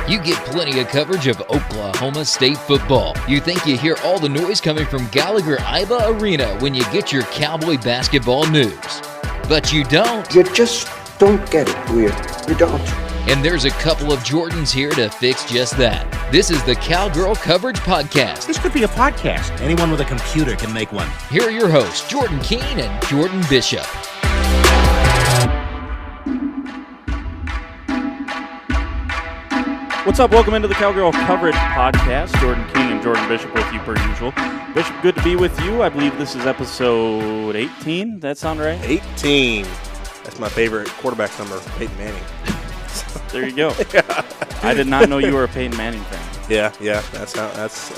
You get plenty of coverage of Oklahoma State football. You think you hear all the noise coming from Gallagher-Iba Arena when you get your Cowboy basketball news. But you don't. You just don't get it, do you? You don't. And there's a couple of Jordans here to fix just that. This is the Cowgirl Coverage Podcast. This could be a podcast. Anyone with a computer can make one. Here are your hosts, Jordan Keene and Jordan Bishop. What's up? Welcome into the Cowgirl Coverage Podcast. Jordan King and Jordan Bishop with you per usual. Bishop, good to be with you. I believe this is episode 18. That sound right? 18. That's my favorite quarterback number, Peyton Manning. There you go. Yeah. I did not know you were a Peyton Manning fan. Yeah.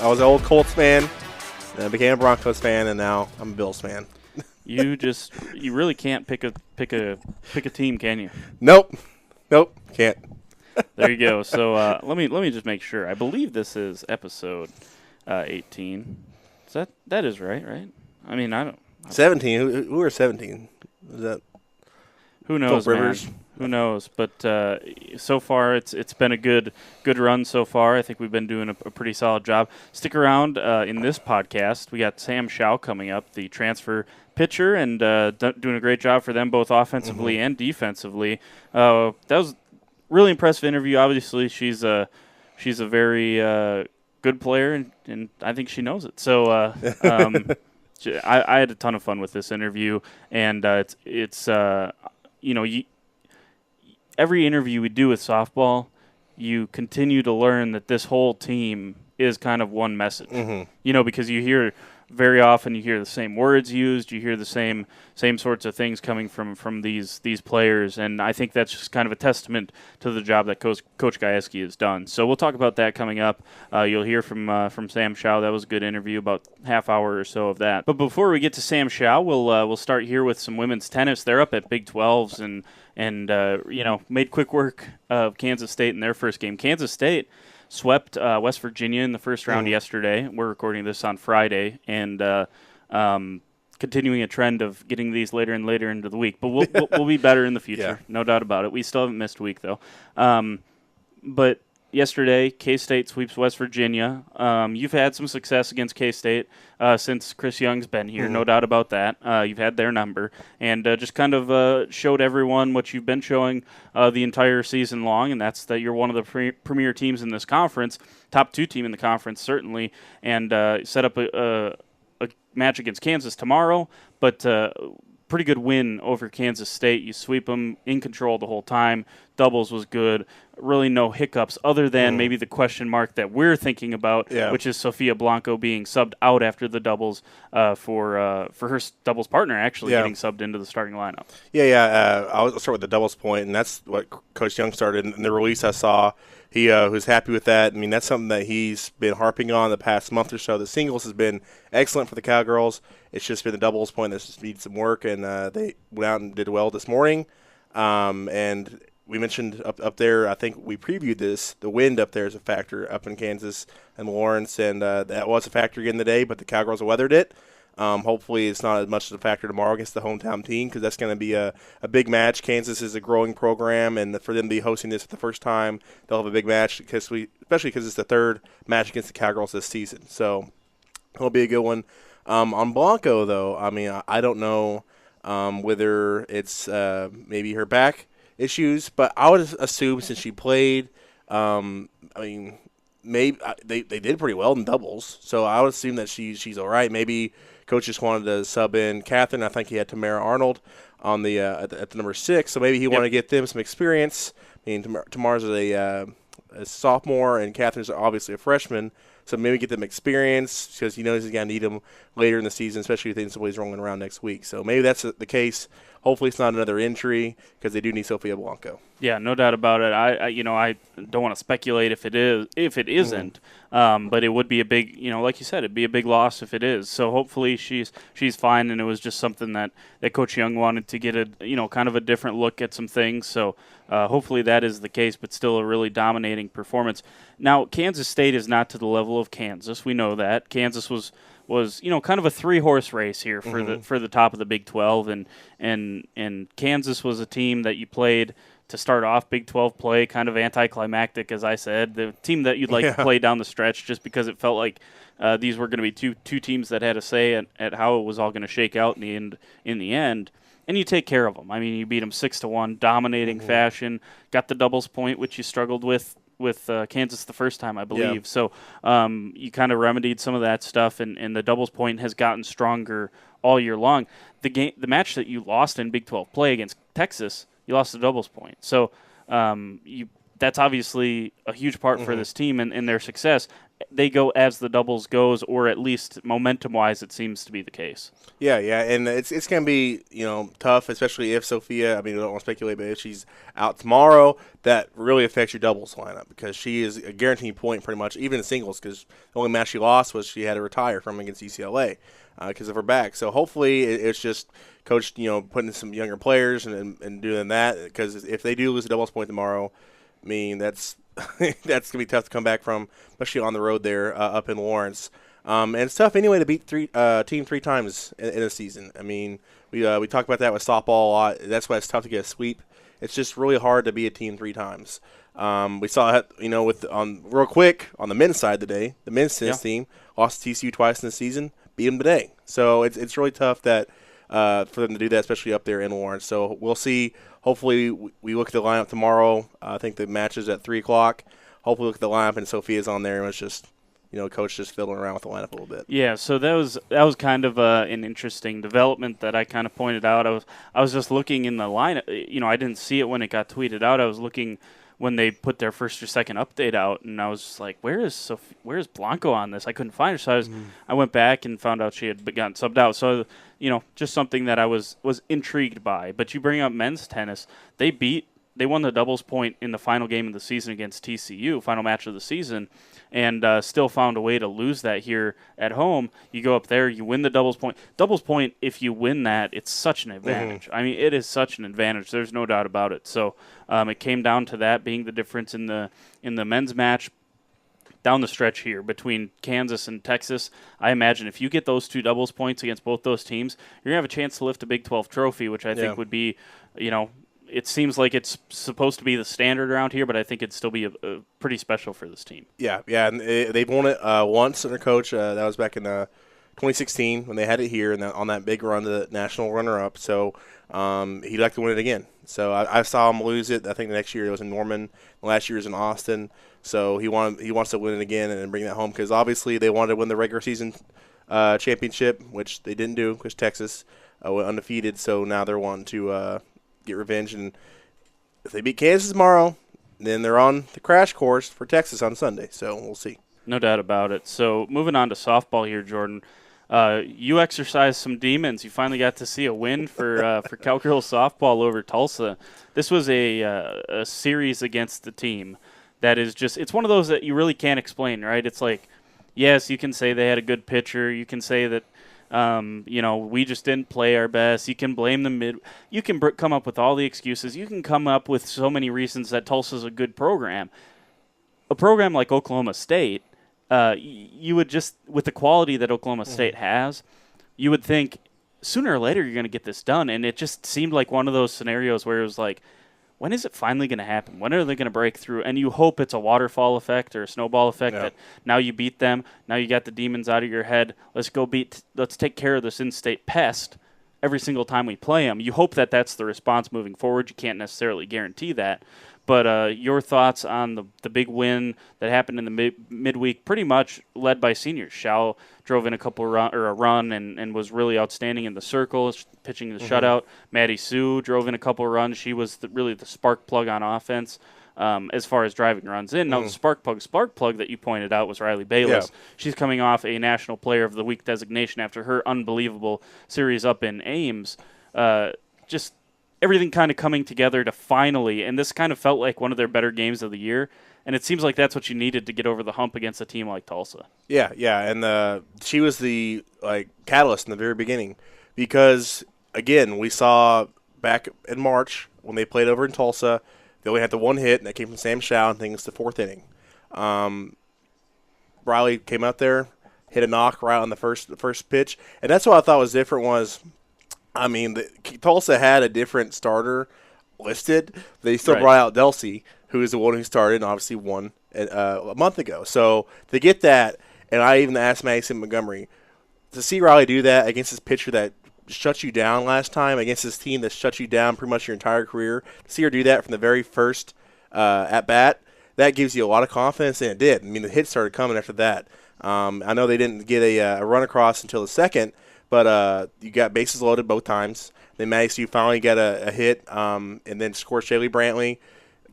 I was an old Colts fan, then I became a Broncos fan, and now I'm a Bills fan. You really can't pick a team, can you? Nope, can't. There you go. So let me just make sure. I believe this is episode 18. That is right? I mean, I don't. 17. Who are 17? Is that? Who knows, Rivers? Man? Who knows? But so far, it's been a good run so far. I think we've been doing a pretty solid job. Stick around in this podcast. We got Sam Show coming up, the transfer pitcher, and doing a great job for them both offensively and defensively. That was really impressive interview. Obviously, she's a very good player, and I think she knows it. So I had a ton of fun with this interview, and it's every interview we do with softball, you continue to learn that this whole team is kind of one message. Because you hear very often the same words used, you hear the same sorts of things coming from these players, and I think that's just kind of a testament to the job that Coach Gajewski has done. So we'll talk about that coming up. You'll hear from Sam Show. That was a good interview, about half hour or so of that. But before we get to Sam Show, we'll start here with some women's tennis. They're up at Big 12s and made quick work of Kansas State in their first game. Kansas State swept West Virginia in the first round yesterday. We're recording this on Friday, and continuing a trend of getting these later and later into the week. But we'll be better in the future, no doubt about it. We still haven't missed a week, though. But yesterday, K-State sweeps West Virginia. You've had some success against K-State since Chris Young's been here, no doubt about that. You've had their number, and just kind of showed everyone what you've been showing the entire season long, and that's that you're one of the premier teams in this conference, top 2 team in the conference, certainly, and set up a match against Kansas tomorrow, but pretty good win over Kansas State. You sweep them in control the whole time. Doubles was good. Really no hiccups other than maybe the question mark that we're thinking about, which is Sofia Blanco being subbed out after the doubles for her doubles partner actually getting subbed into the starting lineup. I'll start with the doubles point, and that's what Coach Young started in the release I saw. He was happy with that. I mean, that's something that he's been harping on the past month or so. The singles has been excellent for the Cowgirls. It's just been the doubles point that's just needs some work, and they went out and did well this morning. And we mentioned up there, I think we previewed this, the wind up there is a factor up in Kansas and Lawrence, and that was a factor again today, but the Cowgirls weathered it. Hopefully it's not as much of a factor tomorrow against the hometown team, because that's going to be a big match. Kansas is a growing program, and for them to be hosting this for the first time, they'll have a big match, especially because it's the third match against the Cowgirls this season. So it'll be a good one. On Blanco, though, I mean, I don't know whether it's maybe her back issues, but I would assume since she played, maybe they did pretty well in doubles, so I would assume that she's all right. Maybe Coach just wanted to sub in Catherine. I think he had Tamara Arnold on the at the number 6, so maybe he wanted to get them some experience. I mean, Tamara's a sophomore, and Catherine's obviously a freshman, so maybe get them experience because he knows he's going to need them later in the season, especially if NCAA's rolling around next week. So maybe that's the case. Hopefully it's not another injury because they do need Sofia Blanco. Yeah, no doubt about it. I don't want to speculate if it isn't, but it would be a big, like you said, it'd be a big loss if it is. So hopefully she's fine, and it was just something that Coach Young wanted to get kind of a different look at some things. So hopefully that is the case, but still a really dominating performance. Now Kansas State is not to the level of Kansas. We know that Kansas was kind of a 3-horse race here for the top of the Big 12, and Kansas was a team that you played to start off Big 12 play, kind of anticlimactic, as I said. The team that you'd like to play down the stretch, just because it felt like these were going to be two teams that had a say at how it was all going to shake out in the end. And you take care of them. I mean, you beat them 6-1, dominating fashion. Got the doubles point, which you struggled with Kansas the first time, I believe. Yeah. So you kind of remedied some of that stuff, and the doubles point has gotten stronger all year long. The match that you lost in Big 12 play against Texas, you lost the doubles point. So that's obviously a huge part for this team and their success. They go as the doubles goes, or at least momentum-wise, it seems to be the case. Yeah, and it's going to be tough, especially if Sophia. I mean, we don't want to speculate, but if she's out tomorrow, that really affects your doubles lineup because she is a guaranteed point pretty much, even in singles. Because the only match she lost was she had to retire from against UCLA because of her back. So hopefully, it's just coach, putting in some younger players and doing that. Because if they do lose a doubles point tomorrow, I mean that's that's gonna be tough to come back from, especially on the road there up in Lawrence. And it's tough anyway to beat team 3 times in a season. I mean, we talk about that with softball a lot. That's why it's tough to get a sweep. It's just really hard to beat a team 3 times. We saw that, real quick on the men's side today. The men's tennis team lost to TCU twice in the season, beat them today. So it's really tough that for them to do that, especially up there in Lawrence. So we'll see. Hopefully we look at the lineup tomorrow. I think the match is at 3 o'clock. Hopefully look at the lineup and Sophia's on there, and it's just coach just fiddling around with the lineup a little bit. Yeah, so that was kind of an interesting development that I kind of pointed out. I was just looking in the lineup. I didn't see it when it got tweeted out. I was looking when they put their first or second update out, and I was just like, where is Blanco on this? I couldn't find her, so I went back and found out she had gotten subbed out. So just something that I was intrigued by. But you bring up men's tennis, they won the doubles point in the final game of the season against TCU, final match of the season, and still found a way to lose that here at home. You go up there, you win the doubles point. Doubles point, if you win that, it's such an advantage. I mean, it is such an advantage. There's no doubt about it. So it came down to that being the difference in the men's match. Down the stretch here between Kansas and Texas, I imagine if you get those 2 doubles points against both those teams, you're going to have a chance to lift a Big 12 trophy, which I think would be, it seems like it's supposed to be the standard around here, but I think it'd still be a pretty special for this team. Yeah, and they've won it once under coach. That was back in 2016 when they had it here and on that big run to the national runner-up. So he'd like to win it again. So I saw him lose it. I think the next year it was in Norman. Last year was in Austin. So he wants to win it again and bring that home because obviously they wanted to win the regular season championship, which they didn't do because Texas went undefeated. So now they're wanting to get revenge. And if they beat Kansas tomorrow, then they're on the crash course for Texas on Sunday. So we'll see. No doubt about it. So moving on to softball here, Jordan. You exercised some demons. You finally got to see a win for Cowgirl softball over Tulsa. This was a series against the team that is just – it's one of those that you really can't explain, right? It's like, yes, you can say they had a good pitcher. You can say that, we just didn't play our best. You can blame the you can come up with all the excuses. You can come up with so many reasons that Tulsa's a good program. A program like Oklahoma State, you would just, with the quality that Oklahoma State has, you would think sooner or later you're going to get this done. And it just seemed like one of those scenarios where it was like, when is it finally going to happen? When are they going to break through? And you hope it's a waterfall effect or a snowball effect that now you beat them. Now you got the demons out of your head. Let's take care of this in-state pest every single time we play them. You hope that that's the response moving forward. You can't necessarily guarantee that. But your thoughts on the big win that happened in the midweek, pretty much led by seniors. Shao drove in a run and was really outstanding in the circle, pitching the shutout. Maddie Sue drove in a couple of runs. She was really the spark plug on offense as far as driving runs in. Now, the spark plug that you pointed out was Riley Bayless. Yeah. She's coming off a National Player of the Week designation after her unbelievable series up in Ames. Just everything kind of coming together to finally, and this kind of felt like one of their better games of the year, and it seems like that's what you needed to get over the hump against a team like Tulsa. Yeah, and she was the catalyst in the very beginning because, again, we saw back in March when they played over in Tulsa, they only had the one hit, and that came from Sam Shao, and things the 4th inning. Riley came out there, hit a knock right on the first pitch, and that's what I thought was different was, I mean, Tulsa had a different starter listed. They still brought out Delsey, who is the one who started and obviously won a month ago. So to get that, and I even asked Madison Montgomery, to see Riley do that against this pitcher that shut you down last time, against this team that shut you down pretty much your entire career, to see her do that from the very first at-bat, that gives you a lot of confidence, and it did. I mean, the hits started coming after that. I know they didn't get a run across until the second, but you got bases loaded both times. Then Madison finally got a hit and then scored Shaylee Brantley.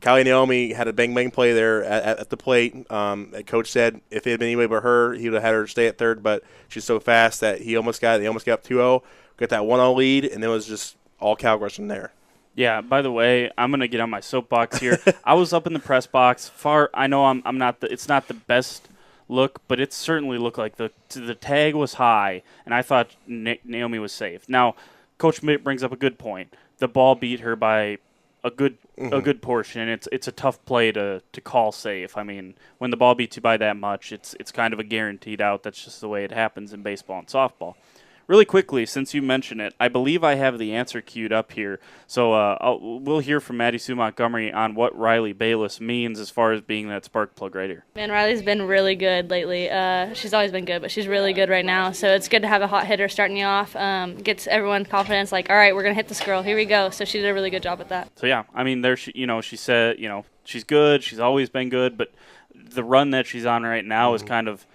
Kylie Naomi had a bang-bang play there at the plate. Coach said if it had been anybody but her, he would have had her stay at third, but she's so fast that they almost got up 2-0, got that 1-0 lead, and it was just all Cowgirls from there. Yeah, by the way, I'm going to get on my soapbox here. I was up in the press box. I know I'm not it's not the best look, but it certainly looked like the tag was high, and I thought Naomi was safe. Now, Coach brings up a good point. The ball beat her by a good portion. It's a tough play to call safe. I mean, when the ball beats you by that much, it's kind of a guaranteed out. That's just the way it happens in baseball and softball. Really quickly, since you mentioned it, I believe I have the answer queued up here. So we'll hear from Maddie Sue Montgomery on what Riley Bayless means as far as being that spark plug right here. Man, Riley's been really good lately. She's always been good, but she's really good right now. So it's good to have a hot hitter starting you off. Gets everyone confidence, like, all right, we're going to hit this girl. Here we go. So she did a really good job with that. So, yeah, I mean, she said, she's good. She's always been good, but the run that she's on right now is kind of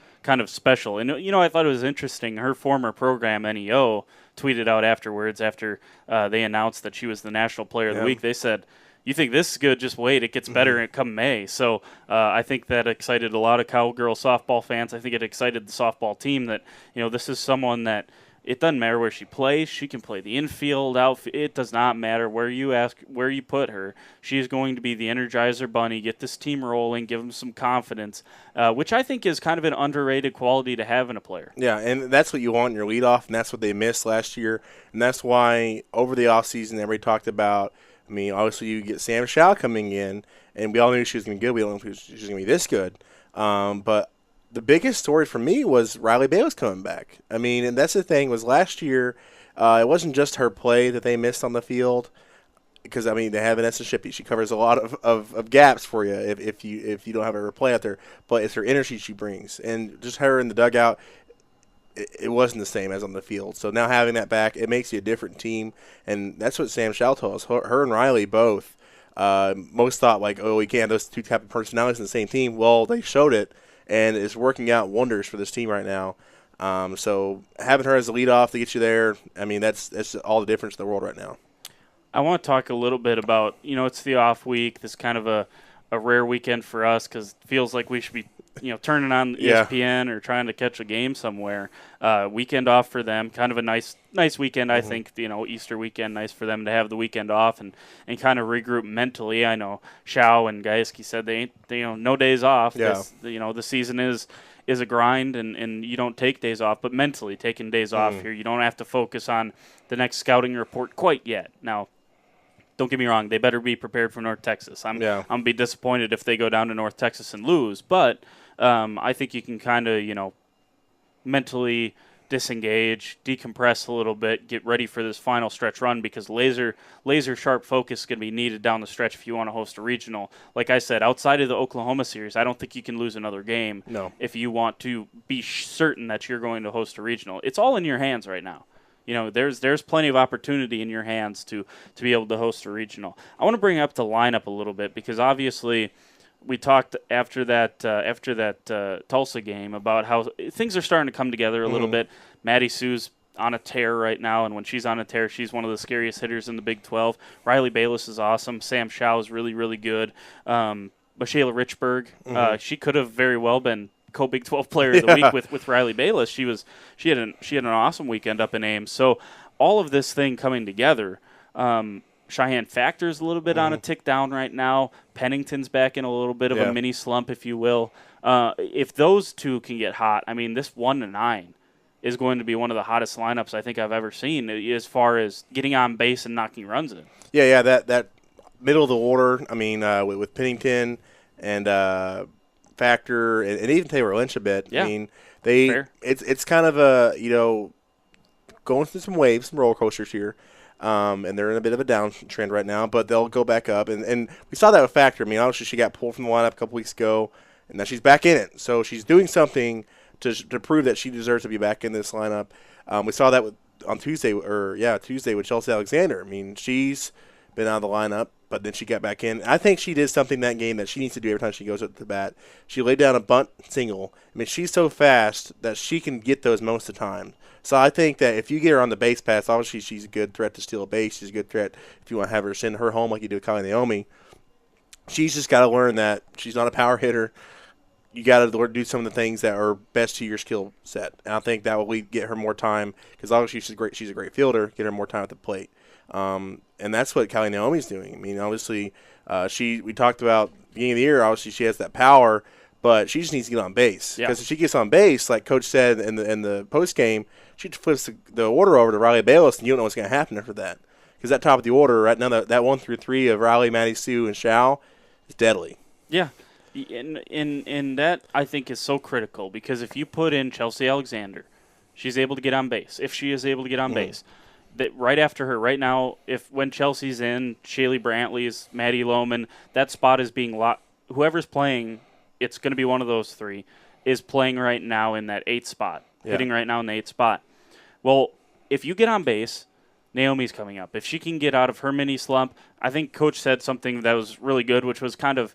special. And, I thought it was interesting. Her former program, NEO, tweeted out afterwards after they announced that she was the National Player of the Week. They said, you think this is good, just wait. It gets better come May. So I think that excited a lot of Cowgirl softball fans. I think it excited the softball team that, this is someone that it doesn't matter where she plays. She can play the infield, outfield. It does not matter where you put her. She is going to be the Energizer Bunny, get this team rolling, give them some confidence, which I think is kind of an underrated quality to have in a player. Yeah, and that's what you want in your leadoff, and that's what they missed last year. And that's why over the offseason everybody talked about, I mean, obviously you get Sam Show coming in, and we all knew she was going to be good. We all knew she was going to be this good. But the biggest story for me was Riley Bayless coming back. I mean, and that's the thing, was last year it wasn't just her play that they missed on the field, because, I mean, they have Vanessa Shippey. She covers a lot of gaps for you if you don't have her play out there. But it's her energy she brings. And just her in the dugout, it wasn't the same as on the field. So now having that back, it makes you a different team. And that's what Sam Schell told us. Her and Riley both, most thought, like, oh, we can't have those two type of personalities in the same team. Well, they showed it. And it's working out wonders for this team right now. So having her as the leadoff to get you there, I mean, that's all the difference in the world right now. I want to talk a little bit about, it's the off week. This kind of a rare weekend for us because it feels like we should be, turning on ESPN or trying to catch a game somewhere. Weekend off for them, kind of a nice weekend, I think. Easter weekend, nice for them to have the weekend off and kind of regroup mentally. I know Shao and Gajewski said they no days off. Yeah. The season is a grind and you don't take days off, but mentally taking days off here, you don't have to focus on the next scouting report quite yet. Now, don't get me wrong, they better be prepared for North Texas. I'm going to be disappointed if they go down to North Texas and lose, but I think you can kind of, mentally disengage, decompress a little bit, get ready for this final stretch run because laser sharp focus is going to be needed down the stretch if you want to host a regional. Like I said, outside of the Oklahoma series, I don't think you can lose another game if you want to be certain that you're going to host a regional. It's all in your hands right now. There's plenty of opportunity in your hands to be able to host a regional. I want to bring up the lineup a little bit because obviously we talked after that Tulsa game about how things are starting to come together a little bit. Maddie Sue's on a tear right now, and when she's on a tear, she's one of the scariest hitters in the Big 12. Riley Bayless is awesome. Sam Show is really, really good. Shayla Richburg, she could have very well been co-Big 12 Player of the Week with Riley Bayless. She had an awesome weekend up in Ames. So all of this thing coming together. Cheyenne Factor's a little bit on a tick down right now. Pennington's back in a little bit of a mini slump, if you will. If those two can get hot, I mean, this 1-9 is going to be one of the hottest lineups I think I've ever seen as far as getting on base and knocking runs in. Yeah, that middle of the order. I mean, with Pennington and Factor and even Taylor Lynch a bit. Yeah. I mean, Fair. it's kind of a going through some waves, some roller coasters here. and they're in a bit of a downtrend right now, but they'll go back up. And we saw that with Factor. I mean, obviously she got pulled from the lineup a couple weeks ago, and now she's back in it. So she's doing something to prove that she deserves to be back in this lineup. We saw that on Tuesday with Chelsea Alexander. I mean, she's been out of the lineup, but then she got back in. I think she did something that game that she needs to do every time she goes up to bat. She laid down a bunt single. I mean, she's so fast that she can get those most of the time. So I think that if you get her on the base pass, obviously she's a good threat to steal a base. She's a good threat if you want to have her send her home like you do with Kylie Naomi. She's just got to learn that she's not a power hitter. You got to do some of the things that are best to your skill set. And I think that will get her more time because obviously she's a great fielder. Get her more time at the plate. And that's what Kylie Naomi's doing. I mean, obviously, we talked about at the beginning of the year, obviously she has that power, but she just needs to get on base. Because if she gets on base, like Coach said in the post game, she flips the order over to Riley Bayless, and you don't know what's going to happen after that. Because that top of the order right now, that 1 through 3 of Riley, Maddie Sue, and Shao is deadly. Yeah. And that, I think, is so critical because if you put in Chelsea Alexander, she's able to get on base. If she is able to get on base, that right after her, right now, when Chelsea's in, Shaylee Brantley's, Maddie Lohman, that spot is being whoever's playing, it's going to be one of those three, is playing right now in that 8th spot, hitting right now in the 8th spot. Well, if you get on base, Naomi's coming up. If she can get out of her mini slump, I think Coach said something that was really good, which was kind of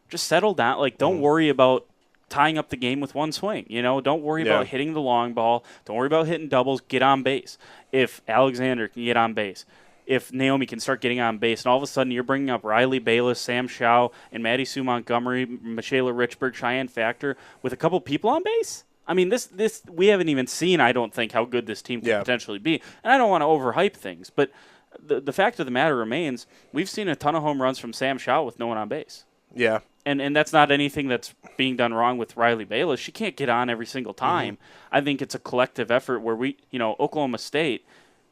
just settle down. Like, don't worry about tying up the game with one swing. Don't worry about hitting the long ball. Don't worry about hitting doubles. Get on base. If Alexander can get on base, if Naomi can start getting on base, and all of a sudden you're bringing up Riley Bayless, Sam Shao, and Maddie Sue Montgomery, Michaela Richburg, Cheyenne Factor with a couple people on base. I mean, this we haven't even seen, I don't think, how good this team could potentially be. And I don't want to overhype things, but the fact of the matter remains, we've seen a ton of home runs from Sam Shao with no one on base. Yeah. And that's not anything that's being done wrong with Riley Bayless. She can't get on every single time. I think it's a collective effort where Oklahoma State,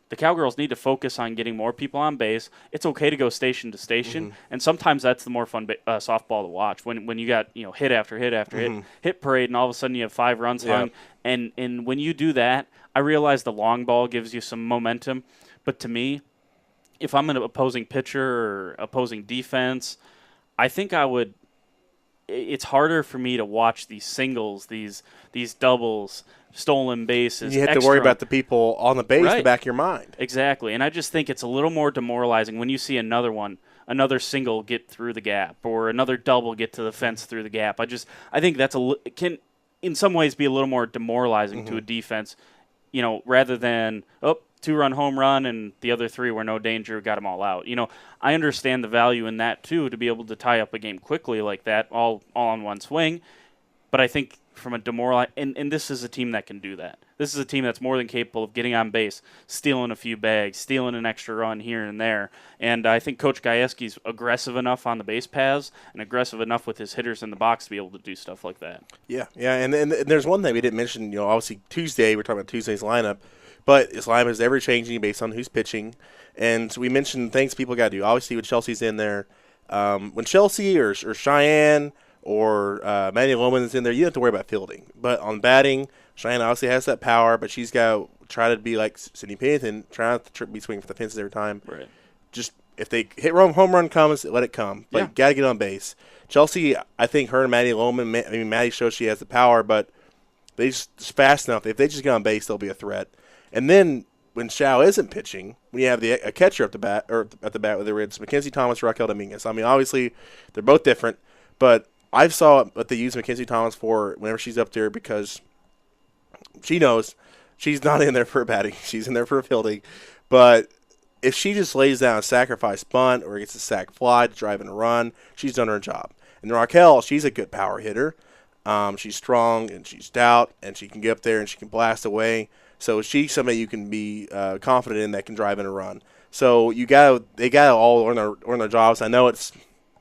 the Cowgirls need to focus on getting more people on base. It's okay to go station to station, and sometimes that's the more fun softball to watch. When you got hit after hit after hit parade, and all of a sudden you have 5 runs hung. And when you do that, I realize the long ball gives you some momentum. But to me, if I'm an opposing pitcher or opposing defense, I think I would. It's harder for me to watch these singles, these doubles, stolen bases. You have to worry about the people on the base in the back of your mind. Exactly, and I just think it's a little more demoralizing when you see another single get through the gap or another double get to the fence through the gap. I think can in some ways be a little more demoralizing to a defense, rather than 2-run home run and the other 3 were no danger, got them all out. I understand the value in that too, to be able to tie up a game quickly like that, all on one swing. But I think from a and this is a team that can do that. This is a team that's more than capable of getting on base, stealing a few bags, stealing an extra run here and there. And I think Coach Gajewski's aggressive enough on the base paths and aggressive enough with his hitters in the box to be able to do stuff like that. Yeah, and there's one thing we didn't mention. Obviously Tuesday, we're talking about Tuesday's lineup. But this lineup is ever changing based on who's pitching, and we mentioned things people got to do. Obviously, when Chelsea's in there, when Chelsea or Cheyenne or Maddie Lohman is in there, you don't have to worry about fielding. But on batting, Cheyenne obviously has that power, but she's got to try to be like Sydney Pennington, try not to be swinging for the fences every time. Right. Just if they hit home run comes, let it come. But you got to get on base. Chelsea, I think her and Maddie Lohman, Maddie shows she has the power, but they just fast enough. If they just get on base, they'll be a threat. And then when Shao isn't pitching, when you have a catcher at the bat, whether it's Mackenzie Thomas or Raquel Dominguez. I mean, obviously they're both different, but I saw what they use Mackenzie Thomas for whenever she's up there because she knows she's not in there for batting. She's in there for fielding. But if she just lays down a sacrifice bunt or gets a sac fly to drive in a run, she's done her job. And Raquel, she's a good power hitter. She's strong and she's stout, and she can get up there and she can blast away. So she's somebody you can be confident in that can drive in a run. So they gotta all learn their jobs. I know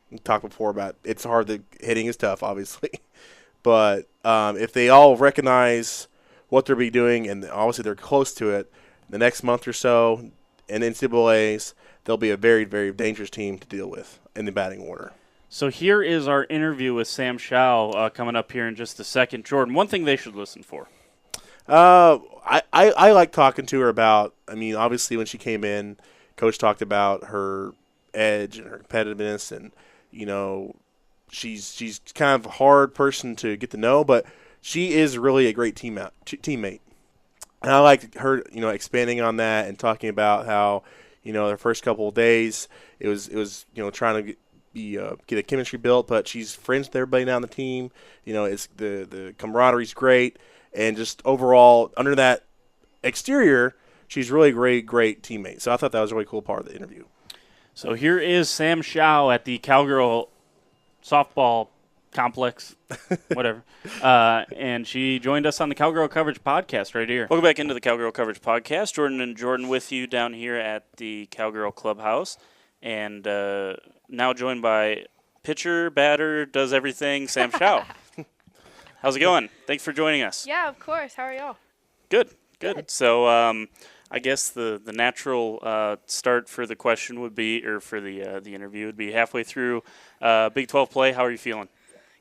we talked before about it's hard. Hitting is tough, obviously, but if they all recognize what they'll be doing, and obviously they're close to it, the next month or so in NCAAs, they'll be a very, very dangerous team to deal with in the batting order. So here is our interview with Sam Shao coming up here in just a second. Jordan, one thing they should listen for. I like talking to her about, obviously when she came in, Coach talked about her edge and her competitiveness, and she's kind of a hard person to get to know, but she is really a great teammate. And I like her, expanding on that and talking about how, their first couple of days it was trying to get a chemistry built, but she's friends with everybody now on the team. It's the camaraderie's great, and just overall under that exterior, she's really a great teammate. So I thought that was a really cool part of the interview. So here is Sam Show at the Cowgirl softball complex, whatever. And she joined us on the Cowgirl Coverage podcast right here. Welcome back into the Cowgirl Coverage podcast. Jordan and Jordan with you down here at the Cowgirl Clubhouse. And now joined by pitcher, batter, does everything, Sam Show. How's it going? Thanks for joining us. Yeah, of course. How are y'all? Good. So I guess the natural start for the question would be, or for the interview would be halfway through Big 12 play. How are you feeling?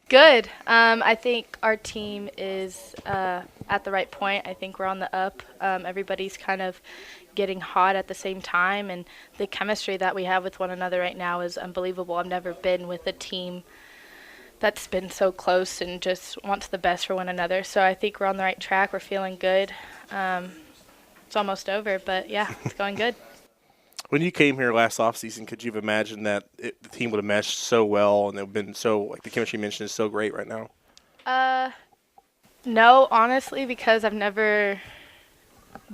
Good. I think our team is at the right point. I think we're on the up. Everybody's kind of getting hot at the same time, and the chemistry that we have with one another right now is unbelievable. I've never been with a team that's been so close and just wants the best for one another. So I think we're on the right track. We're feeling good. It's almost over, but yeah, it's going good. When you came here last offseason, could you have imagined that the team would have meshed so well and they've been so, like the chemistry you mentioned is so great right now? No, honestly, because I've never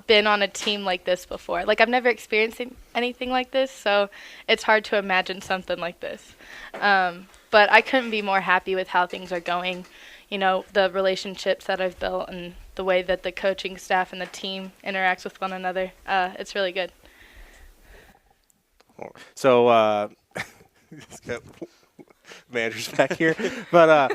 been on a team like this before. Like, I've never experienced anything like this, so it's hard to imagine something like this. But I couldn't be more happy with how things are going. The relationships that I've built and the way that the coaching staff and the team interacts with one another. It's really good. So, manager's back here. But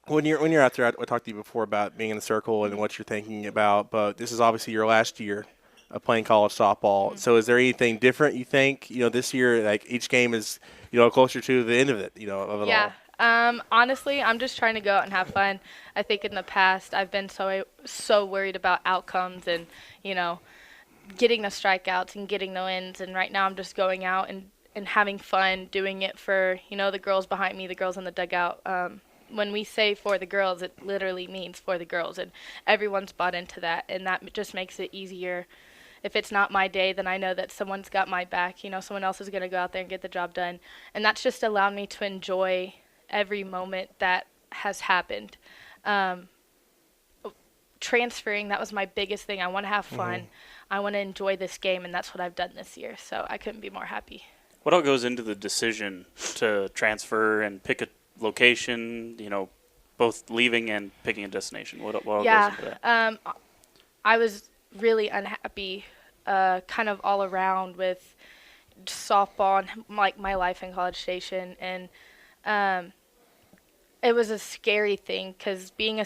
when you're out there, I talked to you before about being in the circle and what you're thinking about. But this is obviously your last year of playing college softball. Mm-hmm. So, is there anything different you think? This year, like each game is closer to the end of it. Of it all. Honestly, I'm just trying to go out and have fun. I think in the past I've been so worried about outcomes and getting the strikeouts and getting the wins, and right now I'm just going out and having fun, doing it for the girls behind me, the girls in the dugout. When we say for the girls, it literally means for the girls, and everyone's bought into that, and that just makes it easier. If it's not my day, then I know that someone's got my back. Someone else is going to go out there and get the job done, and that's just allowed me to enjoy every moment that has happened. Transferring, that was my biggest thing. I want to have fun. Mm-hmm. I want to enjoy this game, and that's what I've done this year, so I couldn't be more happy. What all goes into the decision to transfer and pick a location, both leaving and picking a destination? What all goes into that? I was really unhappy kind of all around with softball and like my life in College Station, and it was a scary thing because being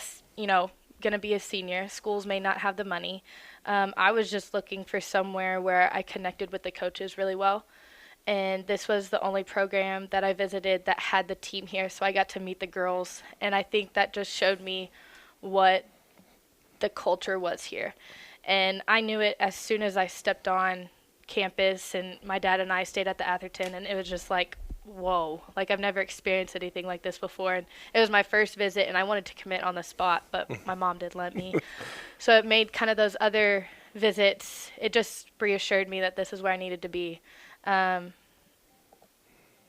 going to be a senior, schools may not have the money. I was just looking for somewhere where I connected with the coaches really well. And this was the only program that I visited that had the team here, so I got to meet the girls. And I think that just showed me what the culture was here. And I knew it as soon as I stepped on campus, and my dad and I stayed at the Atherton, and it was just like, whoa, like I've never experienced anything like this before. And it was my first visit, and I wanted to commit on the spot, but my mom didn't let me. So it made kind of those other visits, it just reassured me that this is where I needed to be.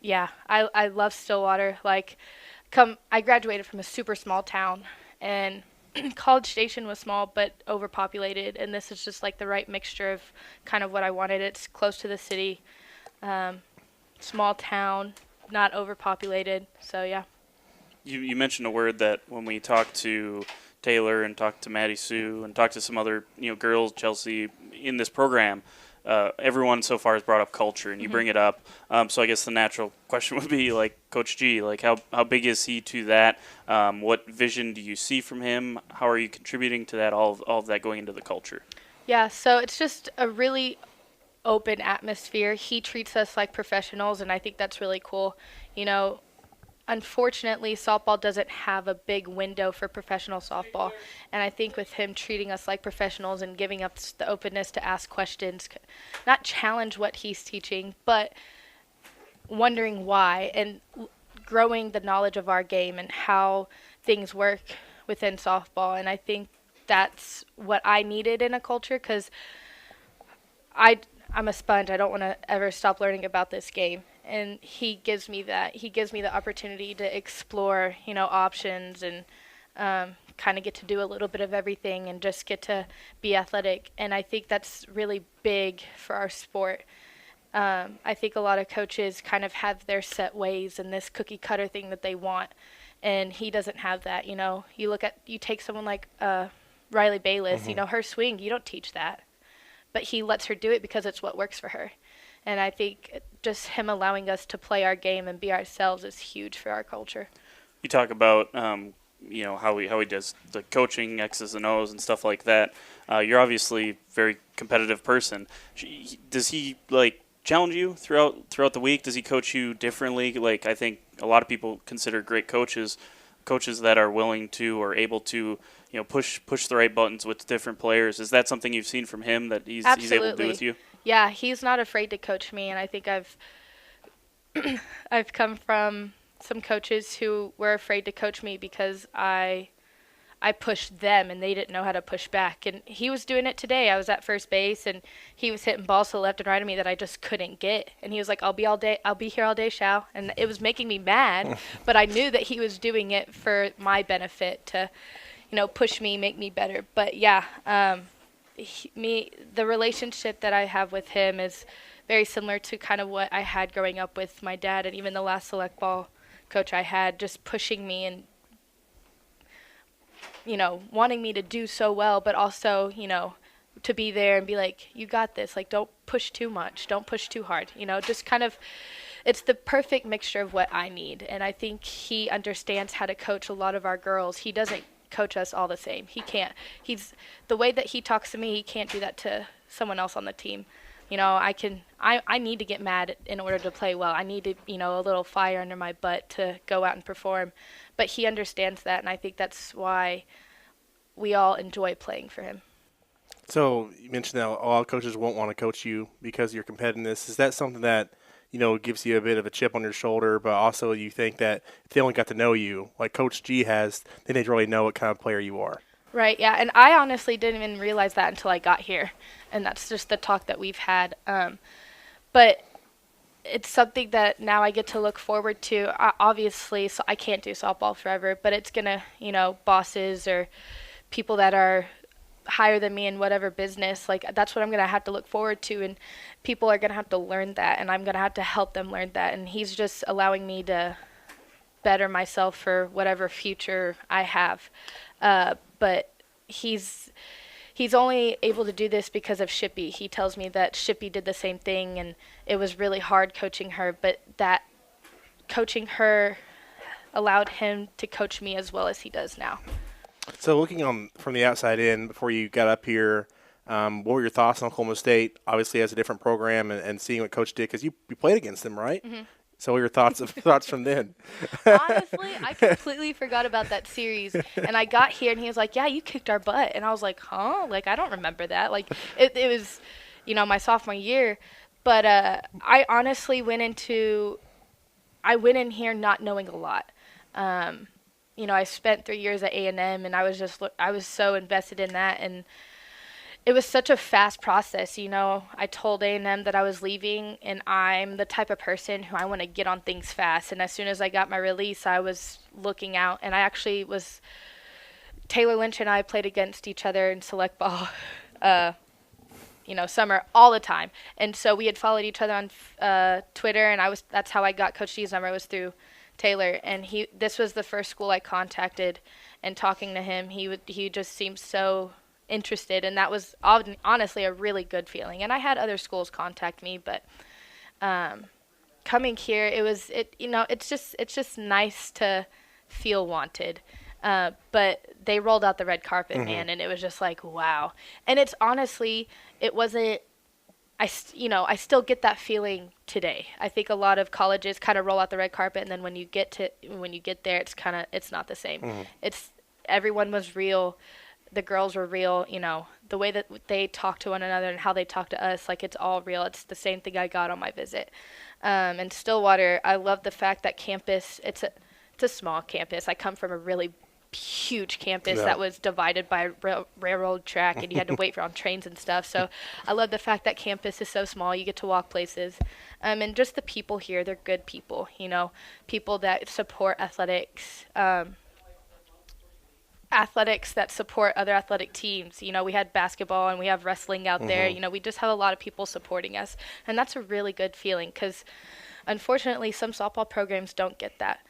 Yeah, I love Stillwater. I graduated from a super small town, and College Station was small but overpopulated, and this is just like the right mixture of kind of what I wanted. It's close to the city. Small town, not overpopulated, so yeah. You mentioned a word that when we talked to Taylor and talked to Maddie Sue and talked to some other girls, Chelsea, in this program, everyone so far has brought up culture, and you bring it up. So I guess the natural question would be, like, Coach G, like how big is he to that? What vision do you see from him? How are you contributing to that, all of that going into the culture? Yeah, so it's just a really open atmosphere. He treats us like professionals, and I think that's really cool. unfortunately, softball doesn't have a big window for professional softball. And I think with him treating us like professionals and giving us the openness to ask questions, not challenge what he's teaching, but wondering why and growing the knowledge of our game and how things work within softball. And I think that's what I needed in a culture, because I'm a sponge. I don't want to ever stop learning about this game. And he gives me that. He gives me the opportunity to explore, options and kind of get to do a little bit of everything and just get to be athletic. And I think that's really big for our sport. I think a lot of coaches kind of have their set ways and this cookie cutter thing that they want. And he doesn't have that. You take someone like Riley Bayless, her swing, you don't teach that. But he lets her do it because it's what works for her. And I think just him allowing us to play our game and be ourselves is huge for our culture. You talk about, how he does the coaching, X's and O's and stuff like that. You're obviously a very competitive person. Does he, challenge you throughout the week? Does he coach you differently? I think a lot of people consider great coaches that are willing to or able to, push the right buttons with different players. Is that something you've seen from him that he's able to do with you? Yeah, he's not afraid to coach me, and I think I've come from some coaches who were afraid to coach me because I pushed them and they didn't know how to push back. And he was doing it today. I was at first base and he was hitting balls to the left and right of me that I just couldn't get. And he was like, I'll be here all day, Shao. And it was making me mad, but I knew that he was doing it for my benefit to, push me, make me better. But yeah, the relationship that I have with him is very similar to kind of what I had growing up with my dad and even the last select ball coach I had, just pushing me and, wanting me to do so well, but also, to be there and be like, you got this. Don't push too much. Don't push too hard. Just kind of, it's the perfect mixture of what I need. And I think he understands how to coach a lot of our girls. He doesn't coach us all the same. He can't. The way that he talks to me, he can't do that to someone else on the team. I need to get mad in order to play well. I need to, a little fire under my butt to go out and perform. But he understands that, and I think that's why we all enjoy playing for him. So you mentioned that a lot of coaches won't want to coach you because of your competitiveness. Is that something that, gives you a bit of a chip on your shoulder, but also you think that if they only got to know you, like Coach G has, then they'd really know what kind of player you are? Right, yeah, and I honestly didn't even realize that until I got here, and that's just the talk that we've had. But it's something that now I get to look forward to. Obviously, so I can't do softball forever, but it's going to, bosses or people that are higher than me in whatever business, that's what I'm going to have to look forward to, and people are going to have to learn that, and I'm going to have to help them learn that, and he's just allowing me to better myself for whatever future I have. But he's only able to do this because of Shippy. He tells me that Shippy did the same thing, and it was really hard coaching her, but that coaching her allowed him to coach me as well as he does now. So looking from the outside in, before you got up here, what were your thoughts on Oklahoma State? Obviously, as a different program, and seeing what Coach did, because you played against them, right? Mm-hmm. So what were your thoughts from then? Honestly, I completely forgot about that series. And I got here, and he was like, yeah, you kicked our butt. And I was like, huh? I don't remember that. It was, my sophomore year. But I honestly went in here not knowing a lot. I spent 3 years at A&M, and I was so invested in that. And it was such a fast process. I told A&M that I was leaving, and I'm the type of person who I want to get on things fast. And as soon as I got my release, I was looking out, and I actually was – Taylor Lynch and I played against each other in select ball, summer all the time. And so we had followed each other on Twitter, and that's how I got Coach G's number, was through Taylor. And this was the first school I contacted, and talking to him, he just seemed so – interested, and that was honestly a really good feeling. And I had other schools contact me, but coming here, it's just nice to feel wanted. But they rolled out the red carpet, man, and it was just like, wow. And it's honestly, it wasn't I still get that feeling today. I think a lot of colleges kind of roll out the red carpet, and then when you get there, it's not the same. It's everyone was real, the girls were real. The way that they talk to one another and how they talk to us, like it's all real. It's the same thing I got on my visit. And Stillwater, I love the fact that campus. It's a small campus. I come from a really huge campus that was divided by a railroad track, and you had to wait on trains and stuff. So I love the fact that campus is so small. You get to walk places. And just the people here, they're good people, people that support athletics, athletics that support other athletic teams. We had basketball and we have wrestling out there. We just have a lot of people supporting us. And that's a really good feeling because, unfortunately, some softball programs don't get that.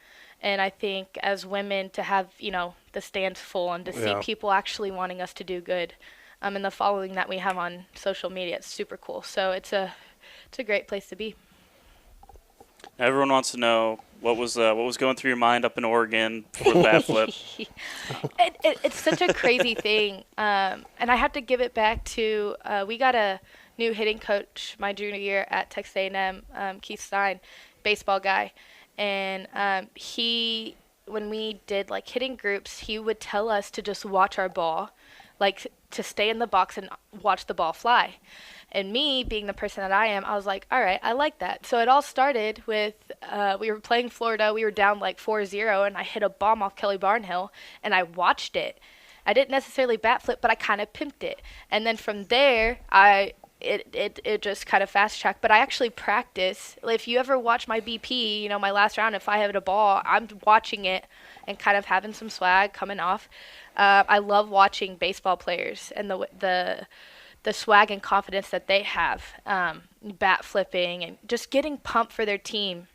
And I think as women to have, the stands full and to see people actually wanting us to do good, and the following that we have on social media, it's super cool. So it's a great place to be. Everyone wants to know what was going through your mind up in Oregon for the bat flip. It's such a crazy thing, and I have to give it back to we got a new hitting coach my junior year at Texas A&M, Keith Stein, baseball guy. And when we did like hitting groups, he would tell us to just watch our ball, like to stay in the box and watch the ball fly. And me, being the person that I am, I was like, all right, I like that. So it all started with, we were playing Florida. We were down like 4-0, and I hit a bomb off Kelly Barnhill, and I watched it. I didn't necessarily bat flip, but I kind of pimped it. And then from there, it just kind of fast tracked, but I actually practice. If you ever watch my BP, my last round, if I have a ball, I'm watching it and kind of having some swag coming off. I love watching baseball players and the swag and confidence that they have, bat flipping and just getting pumped for their team.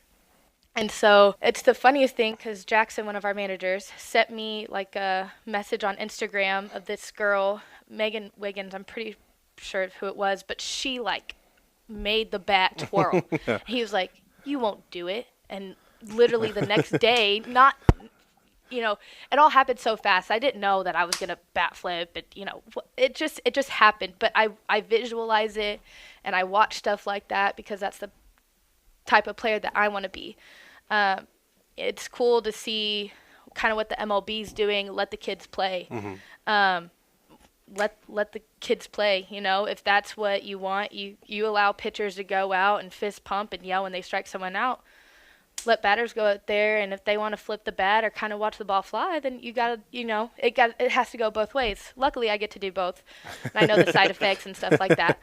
And so it's the funniest thing because Jackson, one of our managers, sent me like a message on Instagram of this girl, Megan Wiggins, I'm pretty sure who it was, but she like made the bat twirl. He was like, you won't do it. And literally the next day, it all happened so fast. I didn't know that I was gonna bat flip. It just happened. But I visualize it and I watch stuff like that because that's the type of player that I want to be. It's cool to see kind of what the MLB's doing. Let the kids play. Let the kids play. If that's what you want, you allow pitchers to go out and fist pump and yell when they strike someone out. Let batters go out there, and if they want to flip the bat or kind of watch the ball fly, then you gotta, it has to go both ways. Luckily, I get to do both. I know the side effects and stuff like that.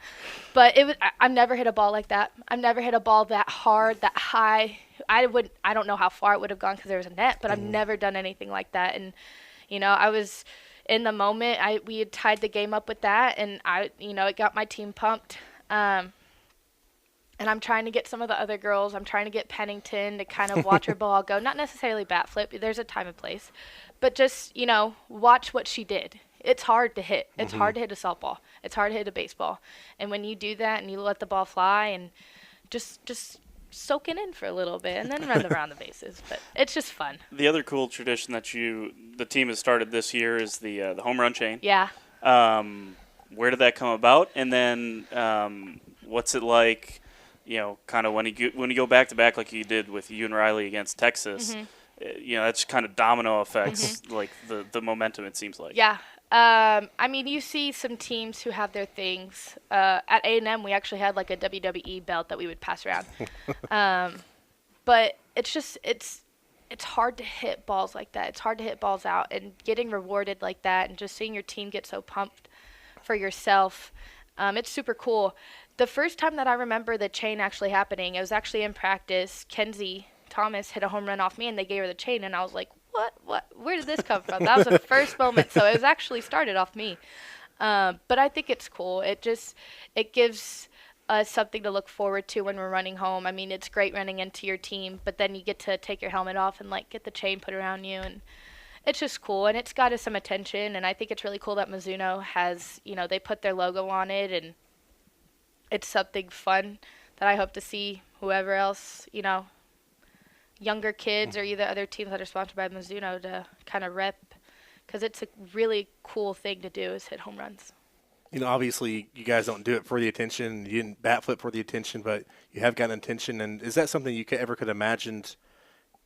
But I've never hit a ball like that. I've never hit a ball that hard, that high. I don't know how far it would have gone because there was a net, but I've never done anything like that. And I was in the moment. We had tied the game up with that, and it got my team pumped. And I'm trying to get some of the other girls. I'm trying to get Pennington to kind of watch her ball go. Not necessarily bat flip. There's a time and place. But just, watch what she did. It's hard to hit. It's hard to hit a softball. It's hard to hit a baseball. And when you do that and you let the ball fly and just soak it in for a little bit and then run around the bases. But it's just fun. The other cool tradition that the team has started this year is the home run chain. Yeah. Where did that come about? And then what's it like, kind of when you go back to back like you did with you and Riley against Texas? That's kind of domino effects, like the momentum, it seems like. Yeah. You see some teams who have their things. At A&M, we actually had like a WWE belt that we would pass around. But it's hard to hit balls like that. It's hard to hit balls out, and getting rewarded like that and just seeing your team get so pumped for yourself, it's super cool. The first time that I remember the chain actually happening, it was actually in practice. Kenzie Thomas hit a home run off me, and they gave her the chain, and I was like, what? Where did this come from? That was the first moment, so it was actually started off me. But I think it's cool. It gives us something to look forward to when we're running home. It's great running into your team, but then you get to take your helmet off and get the chain put around you, and it's just cool, and it's got us some attention. And I think it's really cool that Mizuno has, they put their logo on it, and it's something fun that I hope to see whoever else, younger kids or either other teams that are sponsored by Mizuno to kind of rep, because it's a really cool thing to do is hit home runs. Obviously you guys don't do it for the attention. You didn't bat flip for the attention, but you have gotten attention. And is that something you ever could imagined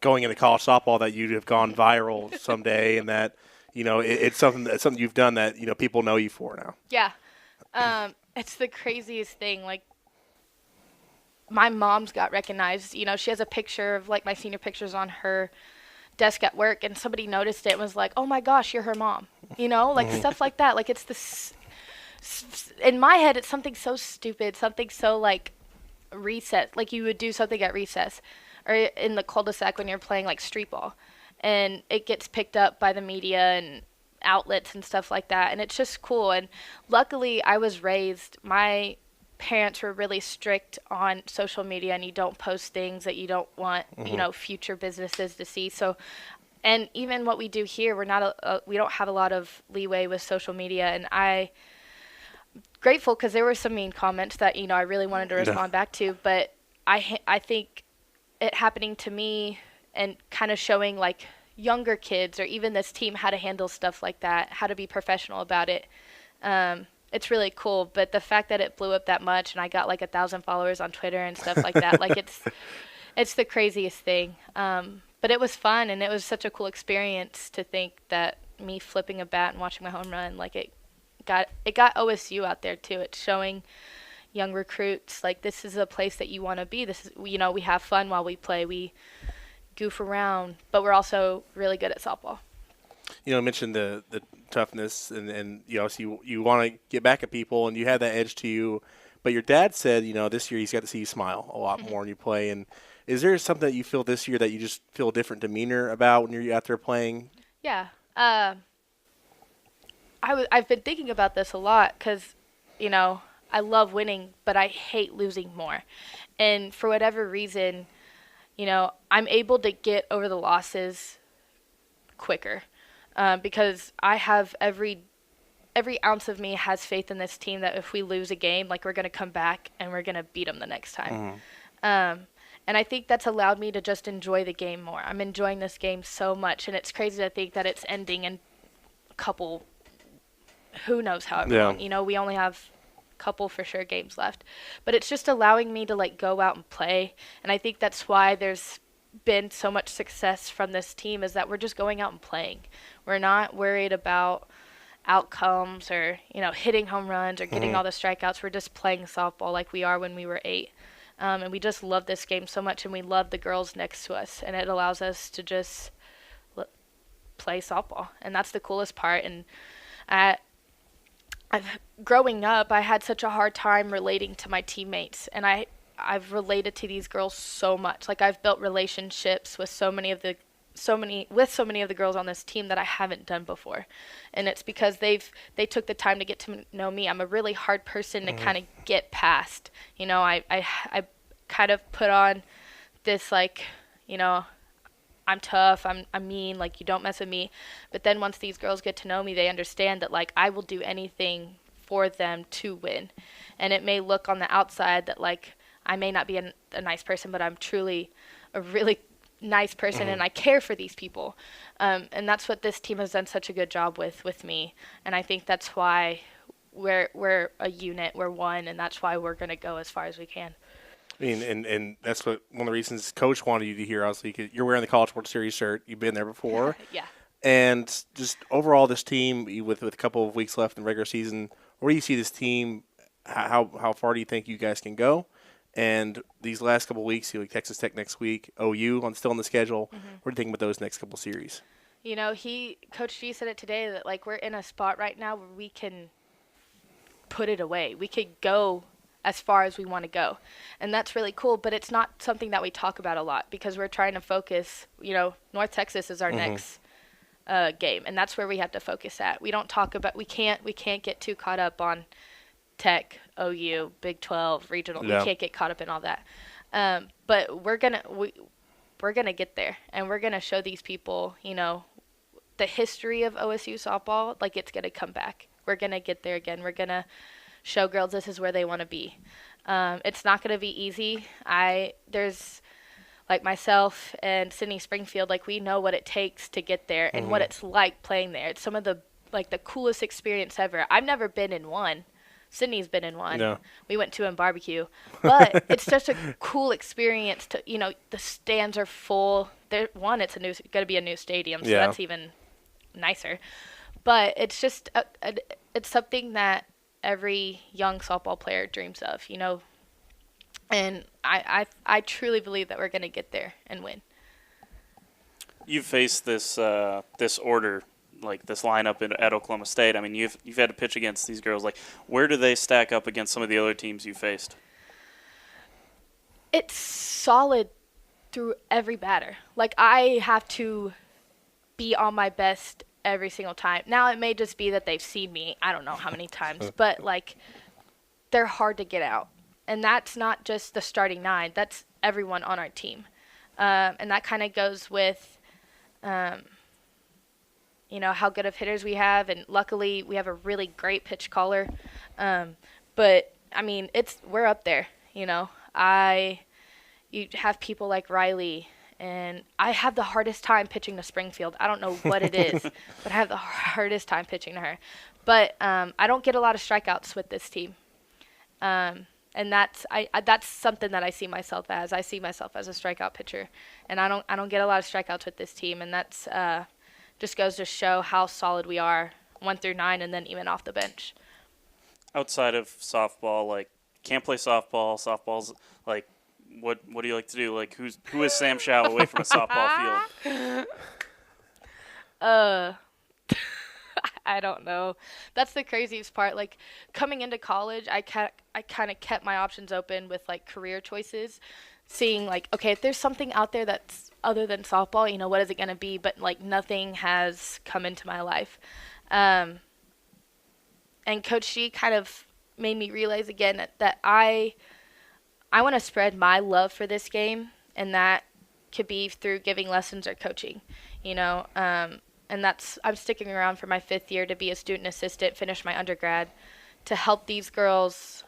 going into college softball, that you'd have gone viral someday, and that it's something you've done that people know you for now? Yeah, it's the craziest thing. Like, my mom's got recognized. She has a picture of like my senior pictures on her desk at work, and somebody noticed it and was like, "Oh my gosh, you're her mom." Like stuff like that. Like, it's this. In my head, it's something so stupid, something so like recess, like you would do something at recess or in the cul-de-sac when you're playing like street ball, and it gets picked up by the media and outlets and stuff like that, and it's just cool. And luckily my parents were really strict on social media, and you don't post things that you don't want future businesses to see. So, and even what we do here, we don't have a lot of leeway with social media, and I grateful because there were some mean comments that I really wanted to respond back to, but I think it happening to me and kind of showing like younger kids or even this team how to handle stuff like that, how to be professional about it. It's really cool, but the fact that it blew up that much and I got like 1,000 followers on Twitter and stuff like that, like it's the craziest thing. But it was fun, and it was such a cool experience to think that me flipping a bat and watching my home run, like it got OSU out there too. It's showing young recruits like this is a place that you want to be. This is we have fun while we play, we goof around, but we're also really good at softball. I mentioned the toughness, and so you want to get back at people, and you have that edge to you. But your dad said, this year he's got to see you smile a lot more when you play. And is there something that you feel this year that you just feel a different demeanor about when you're out there playing? Yeah. I've been thinking about this a lot because, I love winning, but I hate losing more. And for whatever reason, I'm able to get over the losses quicker because I have every ounce of me has faith in this team that if we lose a game, like we're going to come back and we're going to beat them the next time. And I think that's allowed me to just enjoy the game more. I'm enjoying this game so much, and it's crazy to think that it's ending in a couple, who knows how long. We only have a couple for sure games left. But it's just allowing me to like go out and play, and I think that's why there's been so much success from this team, is that we're just going out and playing. We're not worried about outcomes or, hitting home runs or getting all the strikeouts. We're just playing softball like we are when we were 8. And we just love this game so much, and we love the girls next to us, and it allows us to just play softball, and that's the coolest part. And growing up, I had such a hard time relating to my teammates, and I've related to these girls so much. Like, I've built relationships with so many of the girls on this team that I haven't done before, and it's because they took the time to get to know me. I'm a really hard person to kind of get past. I kind of put on this like, I'm tough, I'm mean, like you don't mess with me. But then once these girls get to know me, they understand that like I will do anything for them to win. And it may look on the outside that like I may not be a nice person, but I'm truly a really nice person, and I care for these people, and that's what this team has done such a good job with me, and I think that's why we're a unit, we're one, and that's why we're going to go as far as we can. I mean, and that's one of the reasons Coach wanted you to hear, obviously, because you're wearing the College World Series shirt. You've been there before. Yeah. And just overall, this team, with a couple of weeks left in the regular season, where do you see this team? How far do you think you guys can go? And these last couple of weeks, Texas Tech next week, OU still on the schedule. What do you think about those next couple series? Coach G said it today that like we're in a spot right now where we can put it away. We could go as far as we want to go, and that's really cool. But it's not something that we talk about a lot because we're trying to focus. North Texas is our next game, and that's where we have to focus at. We don't talk about. We can't get too caught up on Tech, OU, Big 12, regional. Yeah. We can't get caught up in all that. But we're gonna get there, and we're gonna show these people, the history of OSU softball. Like, it's gonna come back. We're gonna get there again. We're gonna show girls this is where they want to be. It's not gonna be easy. There's like myself and Sydney Springfield. Like, we know what it takes to get there and what it's like playing there. It's some of the coolest experience ever. I've never been in one. Sydney's been in one. Yeah. We went to in barbecue. But it's such a cool experience to, the stands are full. It's going to be a new stadium, so that's even nicer. But it's just, it's something that every young softball player dreams of, And I truly believe that we're going to get there and win. You've faced this order, like this lineup at Oklahoma State. I mean, you've had to pitch against these girls. Like, where do they stack up against some of the other teams you faced? It's solid through every batter. Like, I have to be on my best every single time. Now, it may just be that they've seen me, I don't know how many times, but, like, they're hard to get out. And that's not just the starting 9. That's everyone on our team. And that kind of goes with, how good of hitters we have. And luckily, we have a really great pitch caller. But, I mean, we're up there, You have people like Riley. And I have the hardest time pitching to Springfield. I don't know what it is, but I have the hardest time pitching to her. But I don't get a lot of strikeouts with this team. And that's something that I see myself as. I see myself as a strikeout pitcher, and I don't get a lot of strikeouts with this team, and that's just goes to show how solid we are 1 through 9, and then even off the bench. Outside of softball, like can't play softball. Softball's like, what do you like to do? Like who is Sam Show away from a softball field? I don't know. That's the craziest part. Like, coming into college, I kind of kept my options open with, like, career choices, seeing, like, okay, if there's something out there that's other than softball, what is it going to be? But, like, nothing has come into my life. And Coach G kind of made me realize again that I want to spread my love for this game, and that could be through giving lessons or coaching, and I'm sticking around for my 5th year to be a student assistant, finish my undergrad, to help these girls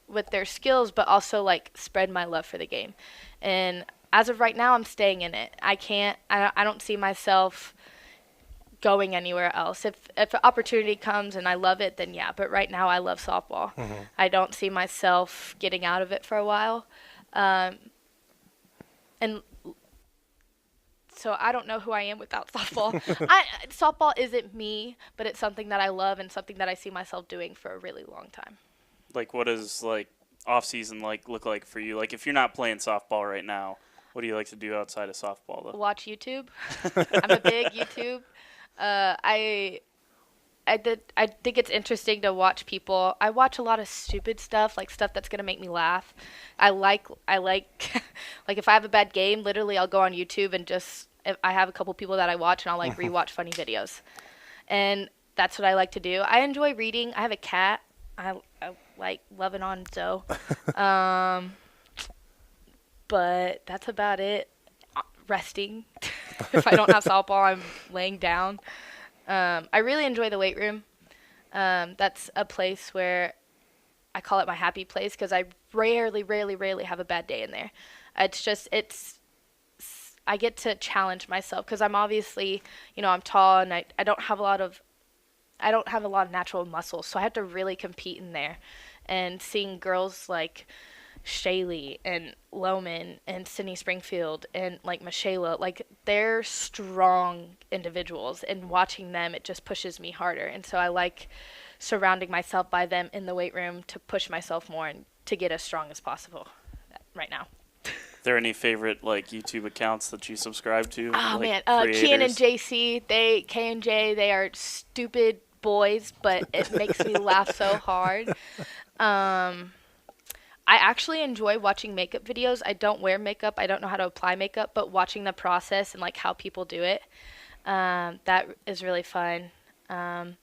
with their skills, but also, like, spread my love for the game. And as of right now, I'm staying in it. I don't see myself going anywhere else. If an opportunity comes and I love it, then yeah. But right now, I love softball. Mm-hmm. I don't see myself getting out of it for a while. And so I don't know who I am without softball. Softball isn't me, but it's something that I love and something that I see myself doing for a really long time. Like, what does, like, off-season, like, look like for you? Like, if you're not playing softball right now, what do you like to do outside of softball, though? Watch YouTube. I'm a big YouTube. I think it's interesting to watch people. I watch a lot of stupid stuff, like stuff that's gonna make me laugh. I like like if I have a bad game, literally I'll go on YouTube and if I have a couple people that I watch, and I'll like rewatch funny videos, and that's what I like to do. I enjoy reading. I have a cat. I like loving on Zoe, but that's about it. Resting. If I don't have softball, I'm laying down. I really enjoy the weight room. That's a place where I call it my happy place, because I rarely have a bad day in there. I get to challenge myself, because I'm obviously, I'm tall, and I don't have a lot of natural muscles, so I have to really compete in there. And seeing girls like Shaylee and Loman and Sydney Springfield and like Michaela, like, they're strong individuals, and watching them, it just pushes me harder. And so I like surrounding myself by them in the weight room to push myself more and to get as strong as possible right now. Are there any favorite, like, YouTube accounts that you subscribe to? Oh, like, man. Kian and JC, K&J, they are stupid boys, but it makes me laugh so hard. I actually enjoy watching makeup videos. I don't wear makeup. I don't know how to apply makeup, but watching the process and, like, how people do it, that is really fun. I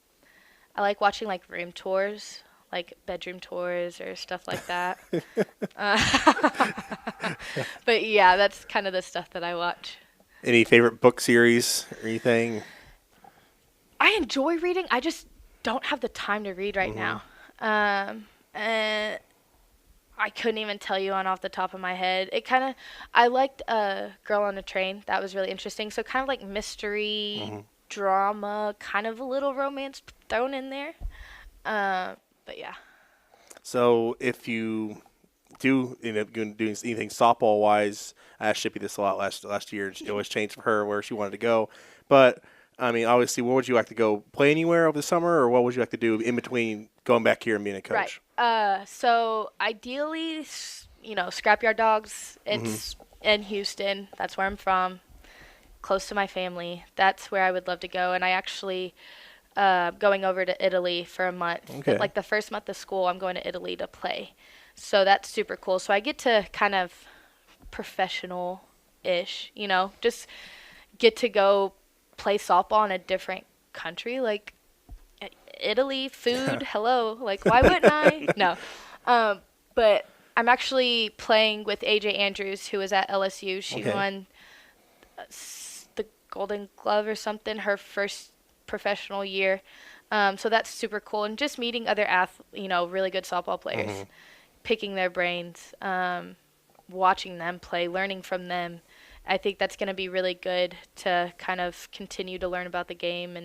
like watching, like, room tours, like bedroom tours or stuff like that. But, yeah, that's kind of the stuff that I watch. Any favorite book series or anything? I enjoy reading. I just don't have the time to read right now. And I couldn't even tell you off the top of my head. I liked Girl on a Train. That was really interesting. So kind of like mystery, drama, kind of a little romance thrown in there. But But yeah. So if you do end up doing anything softball wise, I asked Shippy this a lot last year. It always changed for her where she wanted to go. But I mean, obviously, where would you like to go? Play anywhere over the summer, or what would you like to do in between going back here and being a coach? Right. So ideally, Scrapyard Dogs. It's in Houston. That's where I'm from. Close to my family. That's where I would love to go. And I actually going over to Italy for a month. Okay. Like the first month of school, I'm going to Italy to play. So that's super cool. So I get to kind of professional-ish, just get to go play softball in a different country. Like Italy, food, hello. Like, why wouldn't I? No. But I'm actually playing with AJ Andrews, who is at LSU. She won the Golden Glove or something her first professional year. So that's super cool. And just meeting other really good softball players, picking their brains, watching them play, learning from them. I think that's going to be really good to kind of continue to learn about the game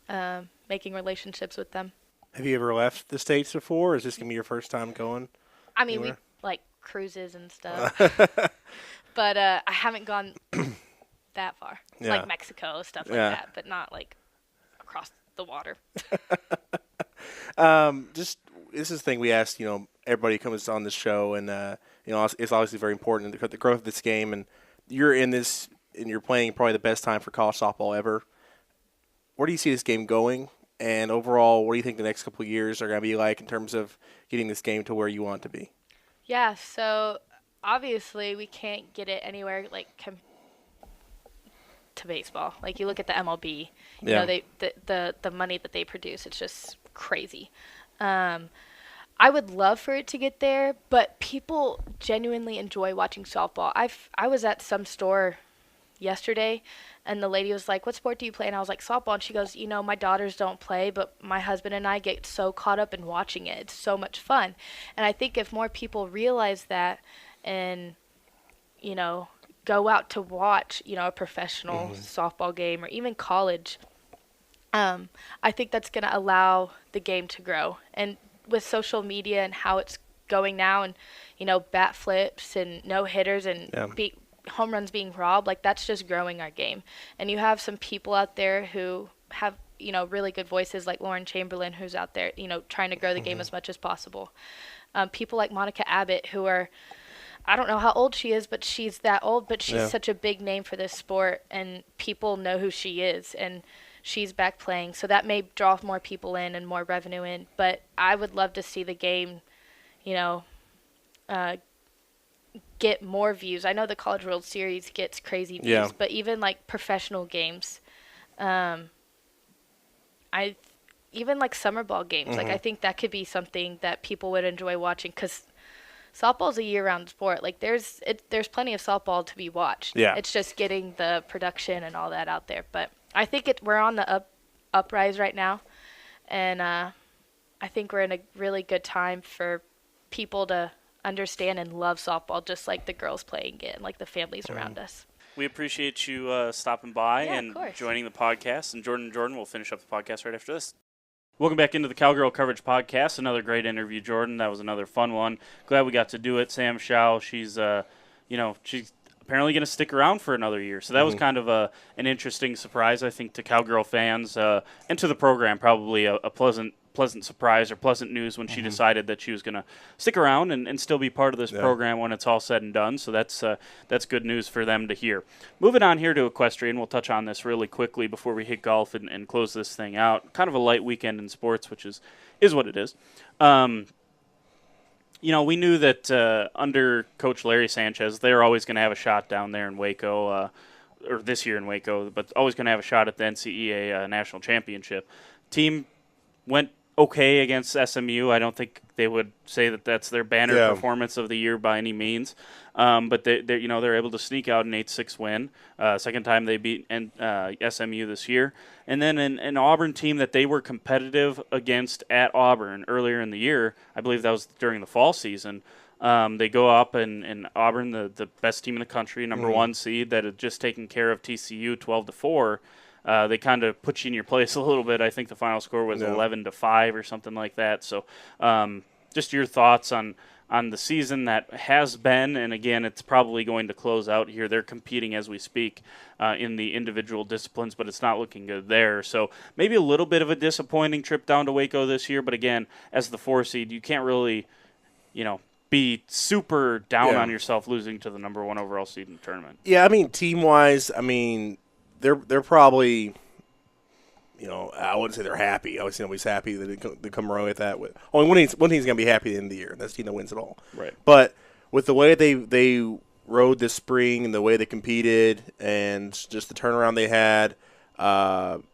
and making relationships with them. Have you ever left the States before, or is this going to be your first time going? I mean, anywhere? we like cruises and stuff, but I haven't gone that far, like Mexico, stuff like that, but not like across the water. This is the thing we asked, everybody who comes on the show, and it's obviously very important the growth of this game, and you're in this, and you're playing probably the best time for college softball ever. Where do you see this game going? And overall, what do you think the next couple of years are going to be like in terms of getting this game to where you want it to be? Yeah, so obviously we can't get it anywhere like to baseball. Like you look at the MLB, the money that they produce, it's just crazy. I would love for it to get there, but people genuinely enjoy watching softball. I was at some store yesterday, and the lady was like, "What sport do you play?" And I was like, "Softball." And she goes, "My daughters don't play, but my husband and I get so caught up in watching it. It's so much fun." And I think if more people realize that and, go out to watch, a professional softball game or even college, I think that's going to allow the game to grow. And with social media and how it's going now and, bat flips and no-hitters and home runs being robbed, like that's just growing our game. And you have some people out there who have, really good voices like Lauren Chamberlain, who's out there, trying to grow the game as much as possible. People like Monica Abbott, who are, I don't know how old she is, but she's that old, but she's such a big name for this sport, and people know who she is, and she's back playing. So that may draw more people in and more revenue in. But I would love to see the game, get more views. I know the College World Series gets crazy views, but even like professional games, even like summer ball games, like I think that could be something that people would enjoy watching, because softball's a year-round sport. Like there's plenty of softball to be watched. Yeah. It's just getting the production and all that out there. But I think we're on the uprise right now, and I think we're in a really good time for people to understand and love softball, just like the girls playing it and like the families around us. We appreciate you stopping by and joining the podcast. And Jordan will finish up the podcast right after this. Welcome back into the Cowgirl Coverage podcast. Another great interview, Jordan. That was another fun one. Glad we got to do it. Sam Show, she's she's apparently going to stick around for another year. So that was kind of an interesting surprise, I think, to Cowgirl fans and to the program. Probably a pleasant surprise or pleasant news when she decided that she was going to stick around and still be part of this program when it's all said and done. So that's good news for them to hear. Moving on here to equestrian, we'll touch on this really quickly before we hit golf and close this thing out. Kind of a light weekend in sports, which is what it is. We knew that under Coach Larry Sanchez, they're always going to have a shot down there in Waco, or this year in Waco, but always going to have a shot at the NCEA national championship. Team went okay against SMU. I don't think they would say that that's their banner performance of the year by any means. But they're able to sneak out an 8-6 win. Second time they beat SMU this year. And then an Auburn team that they were competitive against at Auburn earlier in the year. I believe that was during the fall season. They go up and Auburn, the best team in the country, number one seed that had just taken care of TCU 12-4. they kind of put you in your place a little bit. I think the final score was 11-5 or something like that. So just your thoughts on the season that has been, and again, it's probably going to close out here. They're competing as we speak in the individual disciplines, but it's not looking good there. So maybe a little bit of a disappointing trip down to Waco this year, but again, as the 4 seed, you can't really, be super down on yourself losing to the number 1 overall seed in the tournament. Yeah, I mean, team-wise, I mean, they're probably, I wouldn't say they're happy. Obviously, nobody's happy that they come away with that. Only one team's going to be happy at the end of the year, and that's the team that wins it all. Right. But with the way they rode this spring and the way they competed and just the turnaround they had, and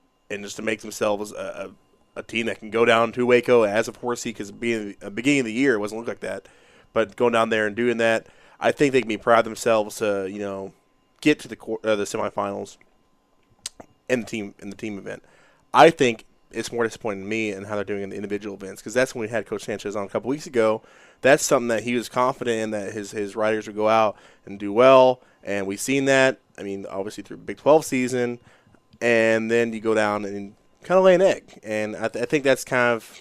just to make themselves a team that can go down to Waco as a 4 seed, because being the beginning of the year, it wasn't look like that. But going down there and doing that, I think they can be proud of themselves to, get to the semifinals in the team event. I think it's more disappointing to me in how they're doing in the individual events, because that's when we had Coach Sanchez on a couple weeks ago. That's something that he was confident in, that his riders would go out and do well, and we've seen that. I mean, obviously through Big 12 season, and then you go down and kind of lay an egg, and I think that's kind of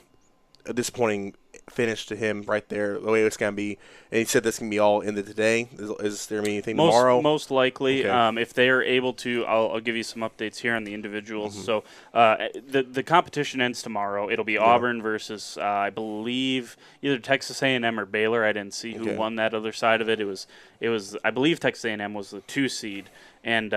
a disappointing finish to him right there, the way it's going to be. And he said this can be all in the today. Is there anything tomorrow? Most likely. Okay. If they are able to, I'll give you some updates here on the individuals. So the competition ends tomorrow. It'll be Auburn versus, I believe, either Texas A&M or Baylor. I didn't see who won that other side of it. It was I believe Texas A&M was the 2 seed, and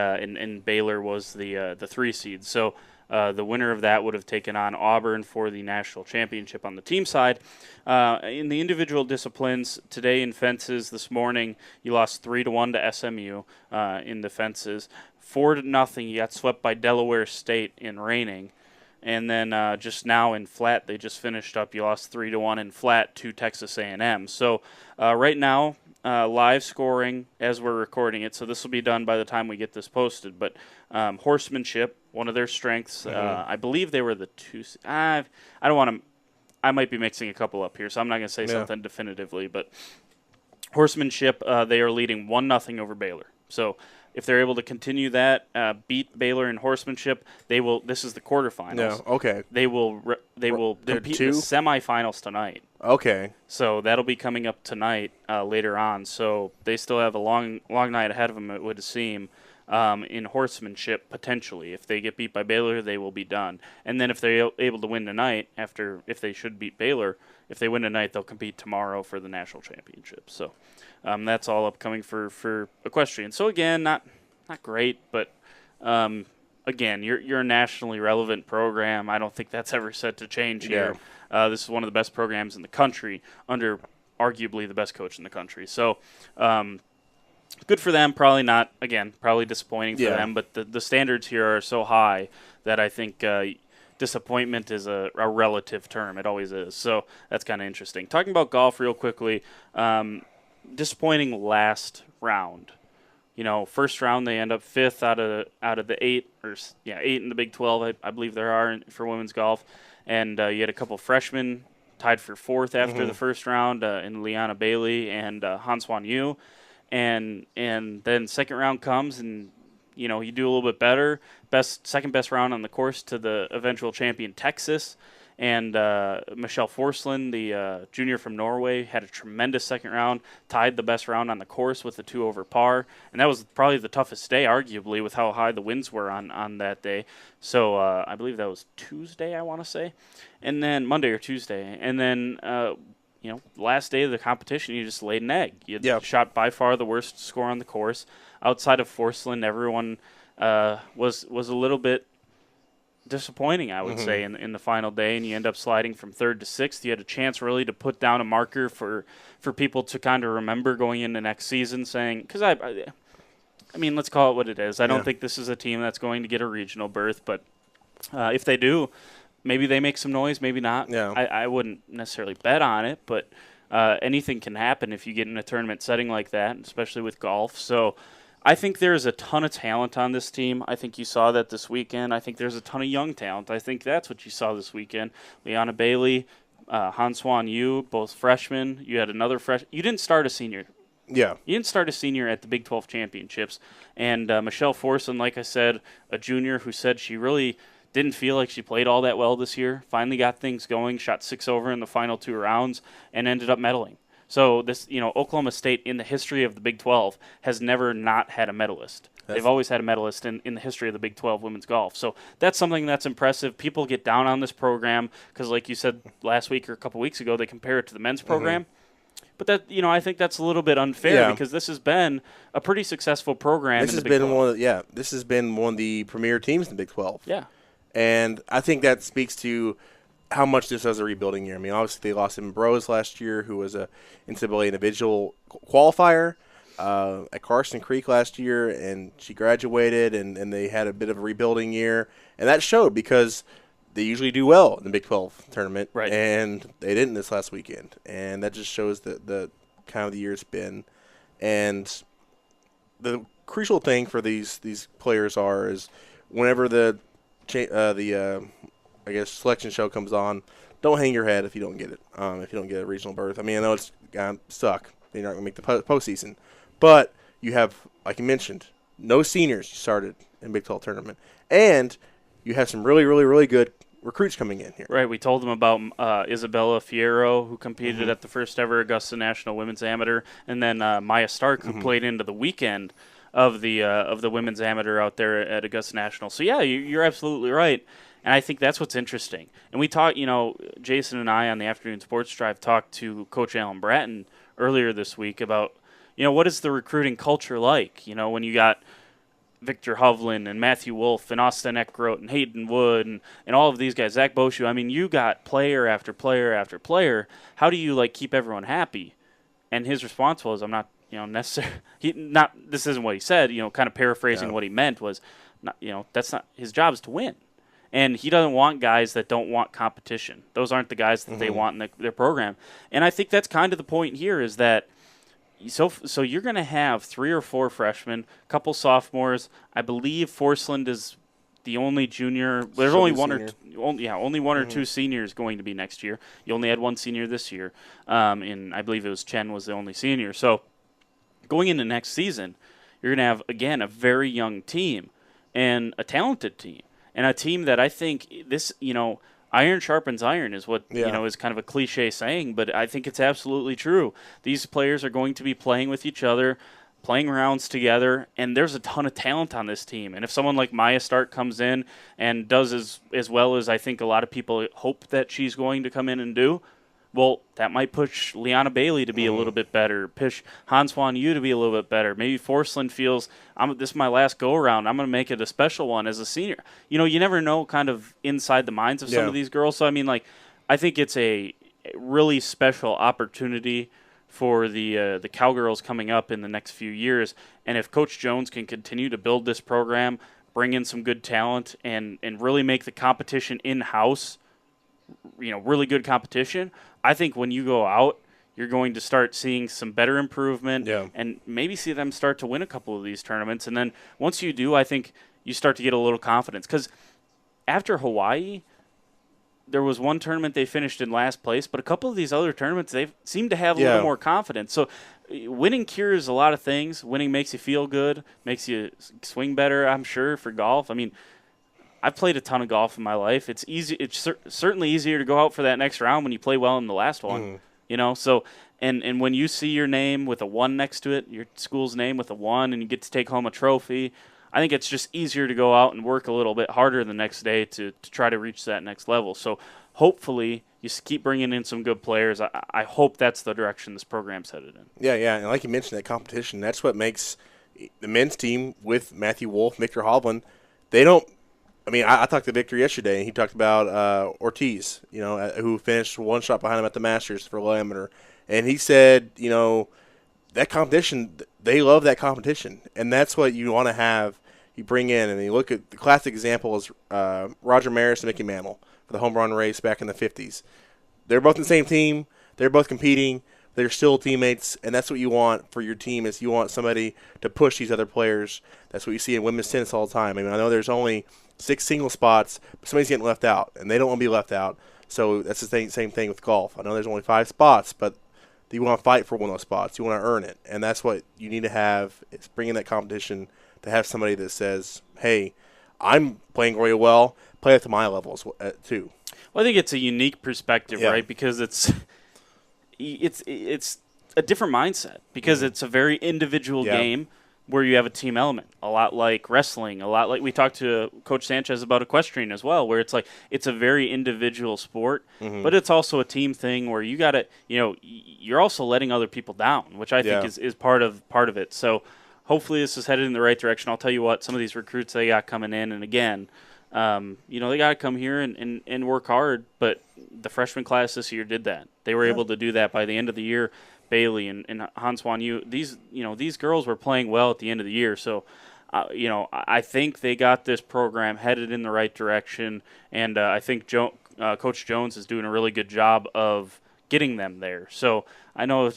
Baylor was the 3 seed. So the winner of that would have taken on Auburn for the national championship on the team side. In the individual disciplines, today in fences, this morning, you lost 3-1 to SMU in the fences. 4-0, you got swept by Delaware State in reining. And then just now in flat, they just finished up. You lost 3-1 in flat to Texas A&M. So right now, live scoring as we're recording it, so this will be done by the time we get this posted, but horsemanship, one of their strengths, I believe they were the 2. I don't want to, I might be mixing a couple up here, so I'm not going to say something definitively, but horsemanship, they are leading 1-0 over Baylor. So if they're able to continue that, beat Baylor in horsemanship, they will. This is the quarterfinals. No, okay. They will compete in the semifinals tonight. Okay. So that'll be coming up tonight, later on. So they still have a long night ahead of them, it would seem, in horsemanship, potentially. If they get beat by Baylor, they will be done. And then if they're able to win tonight, if they should beat Baylor, if they win tonight, they'll compete tomorrow for the national championship. So that's all upcoming for equestrian. So again, not great, but again, you're a nationally relevant program. I don't think that's ever set to change here. This is one of the best programs in the country under arguably the best coach in the country. So good for them. Probably not, again, probably disappointing for them, but the standards here are so high that I think disappointment is a relative term. It always is. So that's kind of interesting. Talking about golf real quickly, disappointing last round. First round they end up 5th out of the 8, 8 in the Big 12, I believe there are for women's golf. And you had a couple freshmen tied for 4th after the first round in Liana Bailey and Han-Swan Yu. And then second round comes and, you do a little bit better. Second best round on the course to the eventual champion Texas. And Michelle Forslund, the junior from Norway, had a tremendous second round, tied the best round on the course with a 2 over par. And that was probably the toughest day, arguably, with how high the winds were on that day. So I believe that was Tuesday, I want to say. And then Monday or Tuesday. And then, last day of the competition, you just laid an egg. You shot by far the worst score on the course. Outside of Forslund, everyone was a little bit disappointing, I would say, in the final day, and you end up sliding from 3rd to 6th. You had a chance really to put down a marker for people to kind of remember going into next season, saying, because I mean, let's call it what it is. I don't think this is a team that's going to get a regional berth, but if they do, maybe they make some noise, maybe not. I wouldn't necessarily bet on it, but anything can happen if you get in a tournament setting like that, especially with golf. So I think there's a ton of talent on this team. I think you saw that this weekend. I think there's a ton of young talent. I think that's what you saw this weekend. Liana Bailey, Han-Swan Yu, both freshmen. You had another you didn't start a senior Yeah. You didn't start a senior at the Big 12 championships. And Michelle Forson, like I said, a junior who said she really didn't feel like she played all that well this year, finally got things going, shot 6 over in the final 2 rounds, and ended up medaling. So this, Oklahoma State in the history of the Big 12 has never not had a medalist. They've always had a medalist in the history of the Big 12 women's golf. So that's something that's impressive. People get down on this program because, like you said last week or a couple weeks ago, they compare it to the men's program. But that, I think that's a little bit unfair because this has been a pretty successful program. This has been one of the premier teams in the Big 12. Yeah. And I think that speaks to how much this was a rebuilding year. I mean, obviously they lost Ambrose last year, who was a NCAA individual qualifier at Carson Creek last year, and she graduated, and they had a bit of a rebuilding year. And that showed because they usually do well in the Big 12 tournament, right? And they didn't this last weekend. And that just shows the kind of the year it's been. And the crucial thing for these players is whenever the selection show comes on, don't hang your head if you don't get it. If you don't get a regional berth. I mean, I know it's suck. You're not going to make the postseason. But you have, like you mentioned, no seniors started in Big 12 tournament. And you have some really, really, really good recruits coming in here. Right. We told them about Isabella Fierro, who competed at the first ever Augusta National Women's Amateur, and then Maya Stark, who played into the weekend of the Women's Amateur out there at Augusta National. So, yeah, you're absolutely right. And I think that's what's interesting. And we talked, Jason and I on the Afternoon Sports Drive talked to Coach Alan Bratton earlier this week about, what is the recruiting culture like? When you got Victor Hovland and Matthew Wolf and Austin Eckroat and Hayden Wood and all of these guys, Zach Boshu. I mean, you got player after player after player. How do you, keep everyone happy? And his response was, I'm not, necessarily – this isn't what he said, kind of paraphrasing what he meant was, not, that's not – his job is to win. And he doesn't want guys that don't want competition. Those aren't the guys that they want in their program. And I think that's kind of the point here is that so you're going to have 3 or 4 freshmen, a couple sophomores. I believe Forsland is the only junior. There's only one or two seniors going to be next year. You only had one senior this year. And I believe it was Chen was the only senior. So going into next season, you're going to have, again, a very young team and a talented team. And a team that I think this, iron sharpens iron is what, is kind of a cliche saying, but I think it's absolutely true. These players are going to be playing with each other, playing rounds together, and there's a ton of talent on this team. And if someone like Maya Stark comes in and does as well as I think a lot of people hope that she's going to come in and do, well, that might push Liana Bailey to be a little bit better, push Han-Swan Yu to be a little bit better. Maybe Forsland feels, this is my last go-around. I'm going to make it a special one as a senior. You never know kind of inside the minds of some of these girls. So, I mean, I think it's a really special opportunity for the Cowgirls coming up in the next few years. And if Coach Jones can continue to build this program, bring in some good talent, and really make the competition in-house, really good competition, I think when you go out, you're going to start seeing some better improvement and maybe see them start to win a couple of these tournaments. And then once you do, I think you start to get a little confidence. Because after Hawaii, there was one tournament they finished in last place, but a couple of these other tournaments, they seem to have a little more confidence. So winning cures a lot of things. Winning makes you feel good, makes you swing better, I'm sure, for golf. I mean, I've played a ton of golf in my life. It's easy. It's certainly easier to go out for that next round when you play well in the last one. So and when you see your name with a 1 next to it, your school's name with a 1, and you get to take home a trophy, I think it's just easier to go out and work a little bit harder the next day to try to reach that next level. So hopefully you keep bringing in some good players. I hope that's the direction this program's headed in. Yeah, and like you mentioned, that competition, that's what makes the men's team with Matthew Wolf, Victor Hovland, they don't. I mean, I talked to Victor yesterday, and he talked about Ortiz, who finished 1 shot behind him at the Masters for low amateur. And he said, that competition, they love that competition. And that's what you want to have. You bring in, and you look at the classic example is Roger Maris and Mickey Mantle for the home run race back in the 50s. They're both in the same team. They're both competing. They're still teammates, and that's what you want for your team is you want somebody to push these other players. That's what you see in women's tennis all the time. I mean, I know there's only 6 single spots, but somebody's getting left out, and they don't want to be left out. So that's the same thing with golf. I know there's only 5 spots, but You want to fight for one of those spots. You want to earn it. And that's what you need to have is bring in that competition to have somebody that says, hey, I'm playing really well. Play up to my levels too. Well, I think it's a unique perspective, right? Because it's a different mindset because it's a very individual game where you have a team element, a lot like wrestling, a lot like we talked to Coach Sanchez about equestrian as well, where it's like it's a very individual sport, but it's also a team thing where you got to, you're also letting other people down, which I think is part of it. So hopefully this is headed in the right direction. I'll tell you what, some of these recruits they got coming in, and again, they got to come here and work hard, but the freshman class this year did that. They were able to do that by the end of the year. Bailey and Hanswan Yu, these girls were playing well at the end of the year. So, I think they got this program headed in the right direction, and I think Coach Jones is doing a really good job of getting them there. So I know,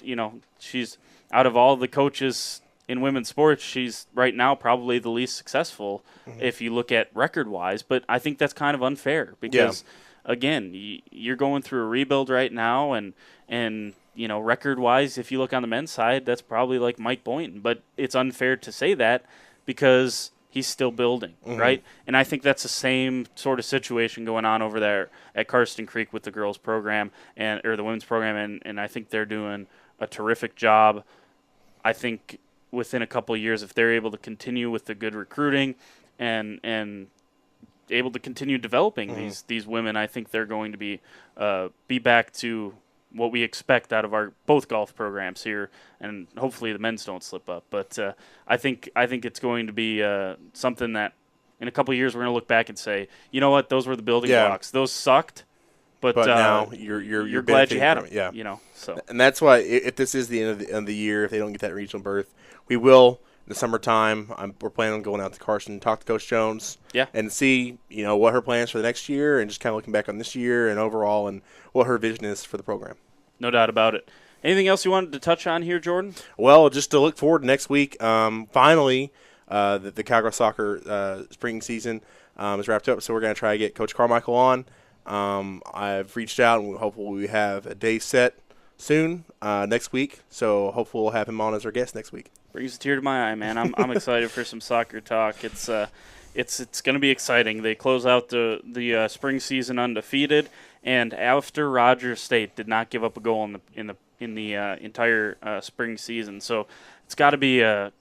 she's out of all the coaches in women's sports, she's right now probably the least successful if you look at record-wise. But I think that's kind of unfair because, again, you're going through a rebuild right now, and record-wise, if you look on the men's side, that's probably like Mike Boynton. But it's unfair to say that because he's still building, right? And I think that's the same sort of situation going on over there at Karsten Creek with the girls program or the women's program, and I think they're doing a terrific job. I think within a couple of years, if they're able to continue with the good recruiting and able to continue developing these women, I think they're going to be back to what we expect out of our both golf programs here, and hopefully the men's don't slip up. But I think it's going to be something that in a couple of years we're going to look back and say, you know what, those were the building blocks. Those sucked, but now you're glad you had them. Yeah, So and that's why if this is the end of the year, if they don't get that regional berth, we will. In the summertime, we're planning on going out to Carson and talk to Coach Jones and see, what her plans for the next year and just kind of looking back on this year and overall and what her vision is for the program. No doubt about it. Anything else you wanted to touch on here, Jordan? Well, just to look forward to next week. Finally, the Cowgirl soccer spring season is wrapped up, so we're going to try to get Coach Carmichael on. I've reached out, and hopefully we have a day set soon next week, so hopefully we'll have him on as our guest next week. Brings a tear to my eye, man. I'm excited for some soccer talk. It's going to be exciting. They close out the spring season undefeated, and after Rogers State did not give up a goal in the entire spring season, so it's got to be a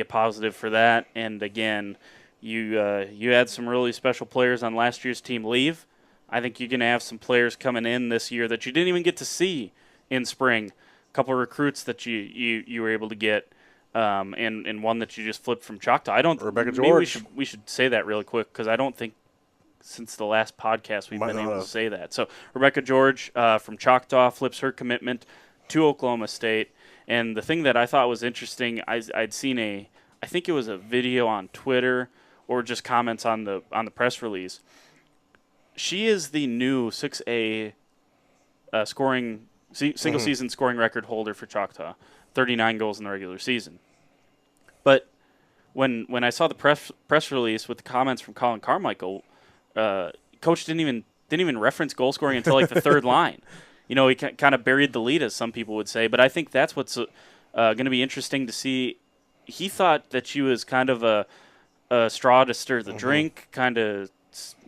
positive for that. And again, you had some really special players on last year's team leave. I think you're going to have some players coming in this year that you didn't even get to see in spring. A couple of recruits that you were able to get. And one that you just flipped from Choctaw. Rebecca George. Maybe we should say that really quick because I don't think since the last podcast we've been able to say that. So Rebecca George from Choctaw flips her commitment to Oklahoma State. And the thing that I thought was interesting, I'd seen I think it was a video on Twitter or just comments on the press release. She is the new 6A scoring single season scoring record holder for Choctaw. 39 goals in the regular season. But when I saw the press release with the comments from Colin Carmichael, Coach didn't even reference goal scoring until like the third line. He kind of buried the lead, as some people would say. But I think that's what's going to be interesting to see. He thought that she was kind of a straw to stir the drink, kind of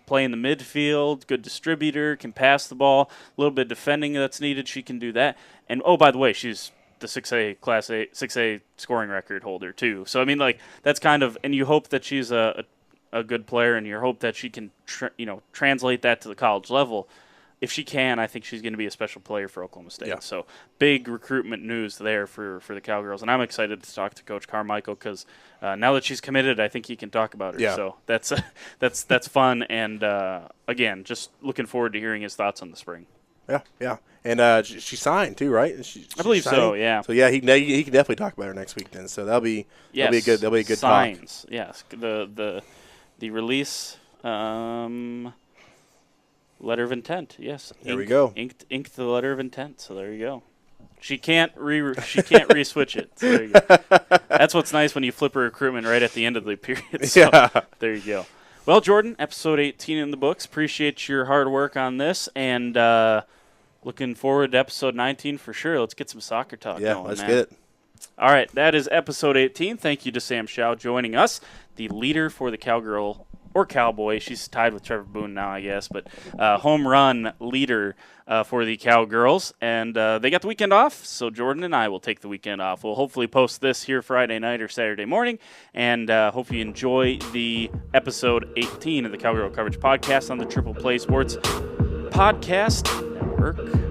play in the midfield, good distributor, can pass the ball, a little bit of defending that's needed. She can do that. And by the way, she's the 6A scoring record holder too. So I mean, like that's kind of, and you hope that she's a good player, and you hope that she can translate that to the college level. If she can, I think she's going to be a special player for Oklahoma State. Yeah. So big recruitment news there for the Cowgirls, and I'm excited to talk to Coach Carmichael because now that she's committed, I think he can talk about her. Yeah. So that's fun, and again, just looking forward to hearing his thoughts on the spring. Yeah. And she signed too, right? I believe so. Yeah. So yeah, he can definitely talk about her next week then. So that'll be a good signs. Talk. Yes. The release letter of intent. Yes. There we go. Inked the letter of intent. So there you go. She can't re-switch it. So there you go. That's what's nice when you flip a recruitment right at the end of the period. So there you go. Well, Jordan, episode 18 in the books. Appreciate your hard work on this, and Looking forward to episode 19 for sure. Let's get some soccer talk going, let's man. get it. All right, that is episode 18. Thank you to Sam Show joining us, the leader for the Cowgirl or Cowboy. She's tied with Trevor Boone now, I guess, but home run leader for the Cowgirls. And they got the weekend off, so Jordan and I will take the weekend off. We'll hopefully post this here Friday night or Saturday morning, and hope you enjoy the episode 18 of the Cowgirl Coverage podcast on the Triple Play Sports Podcast Network.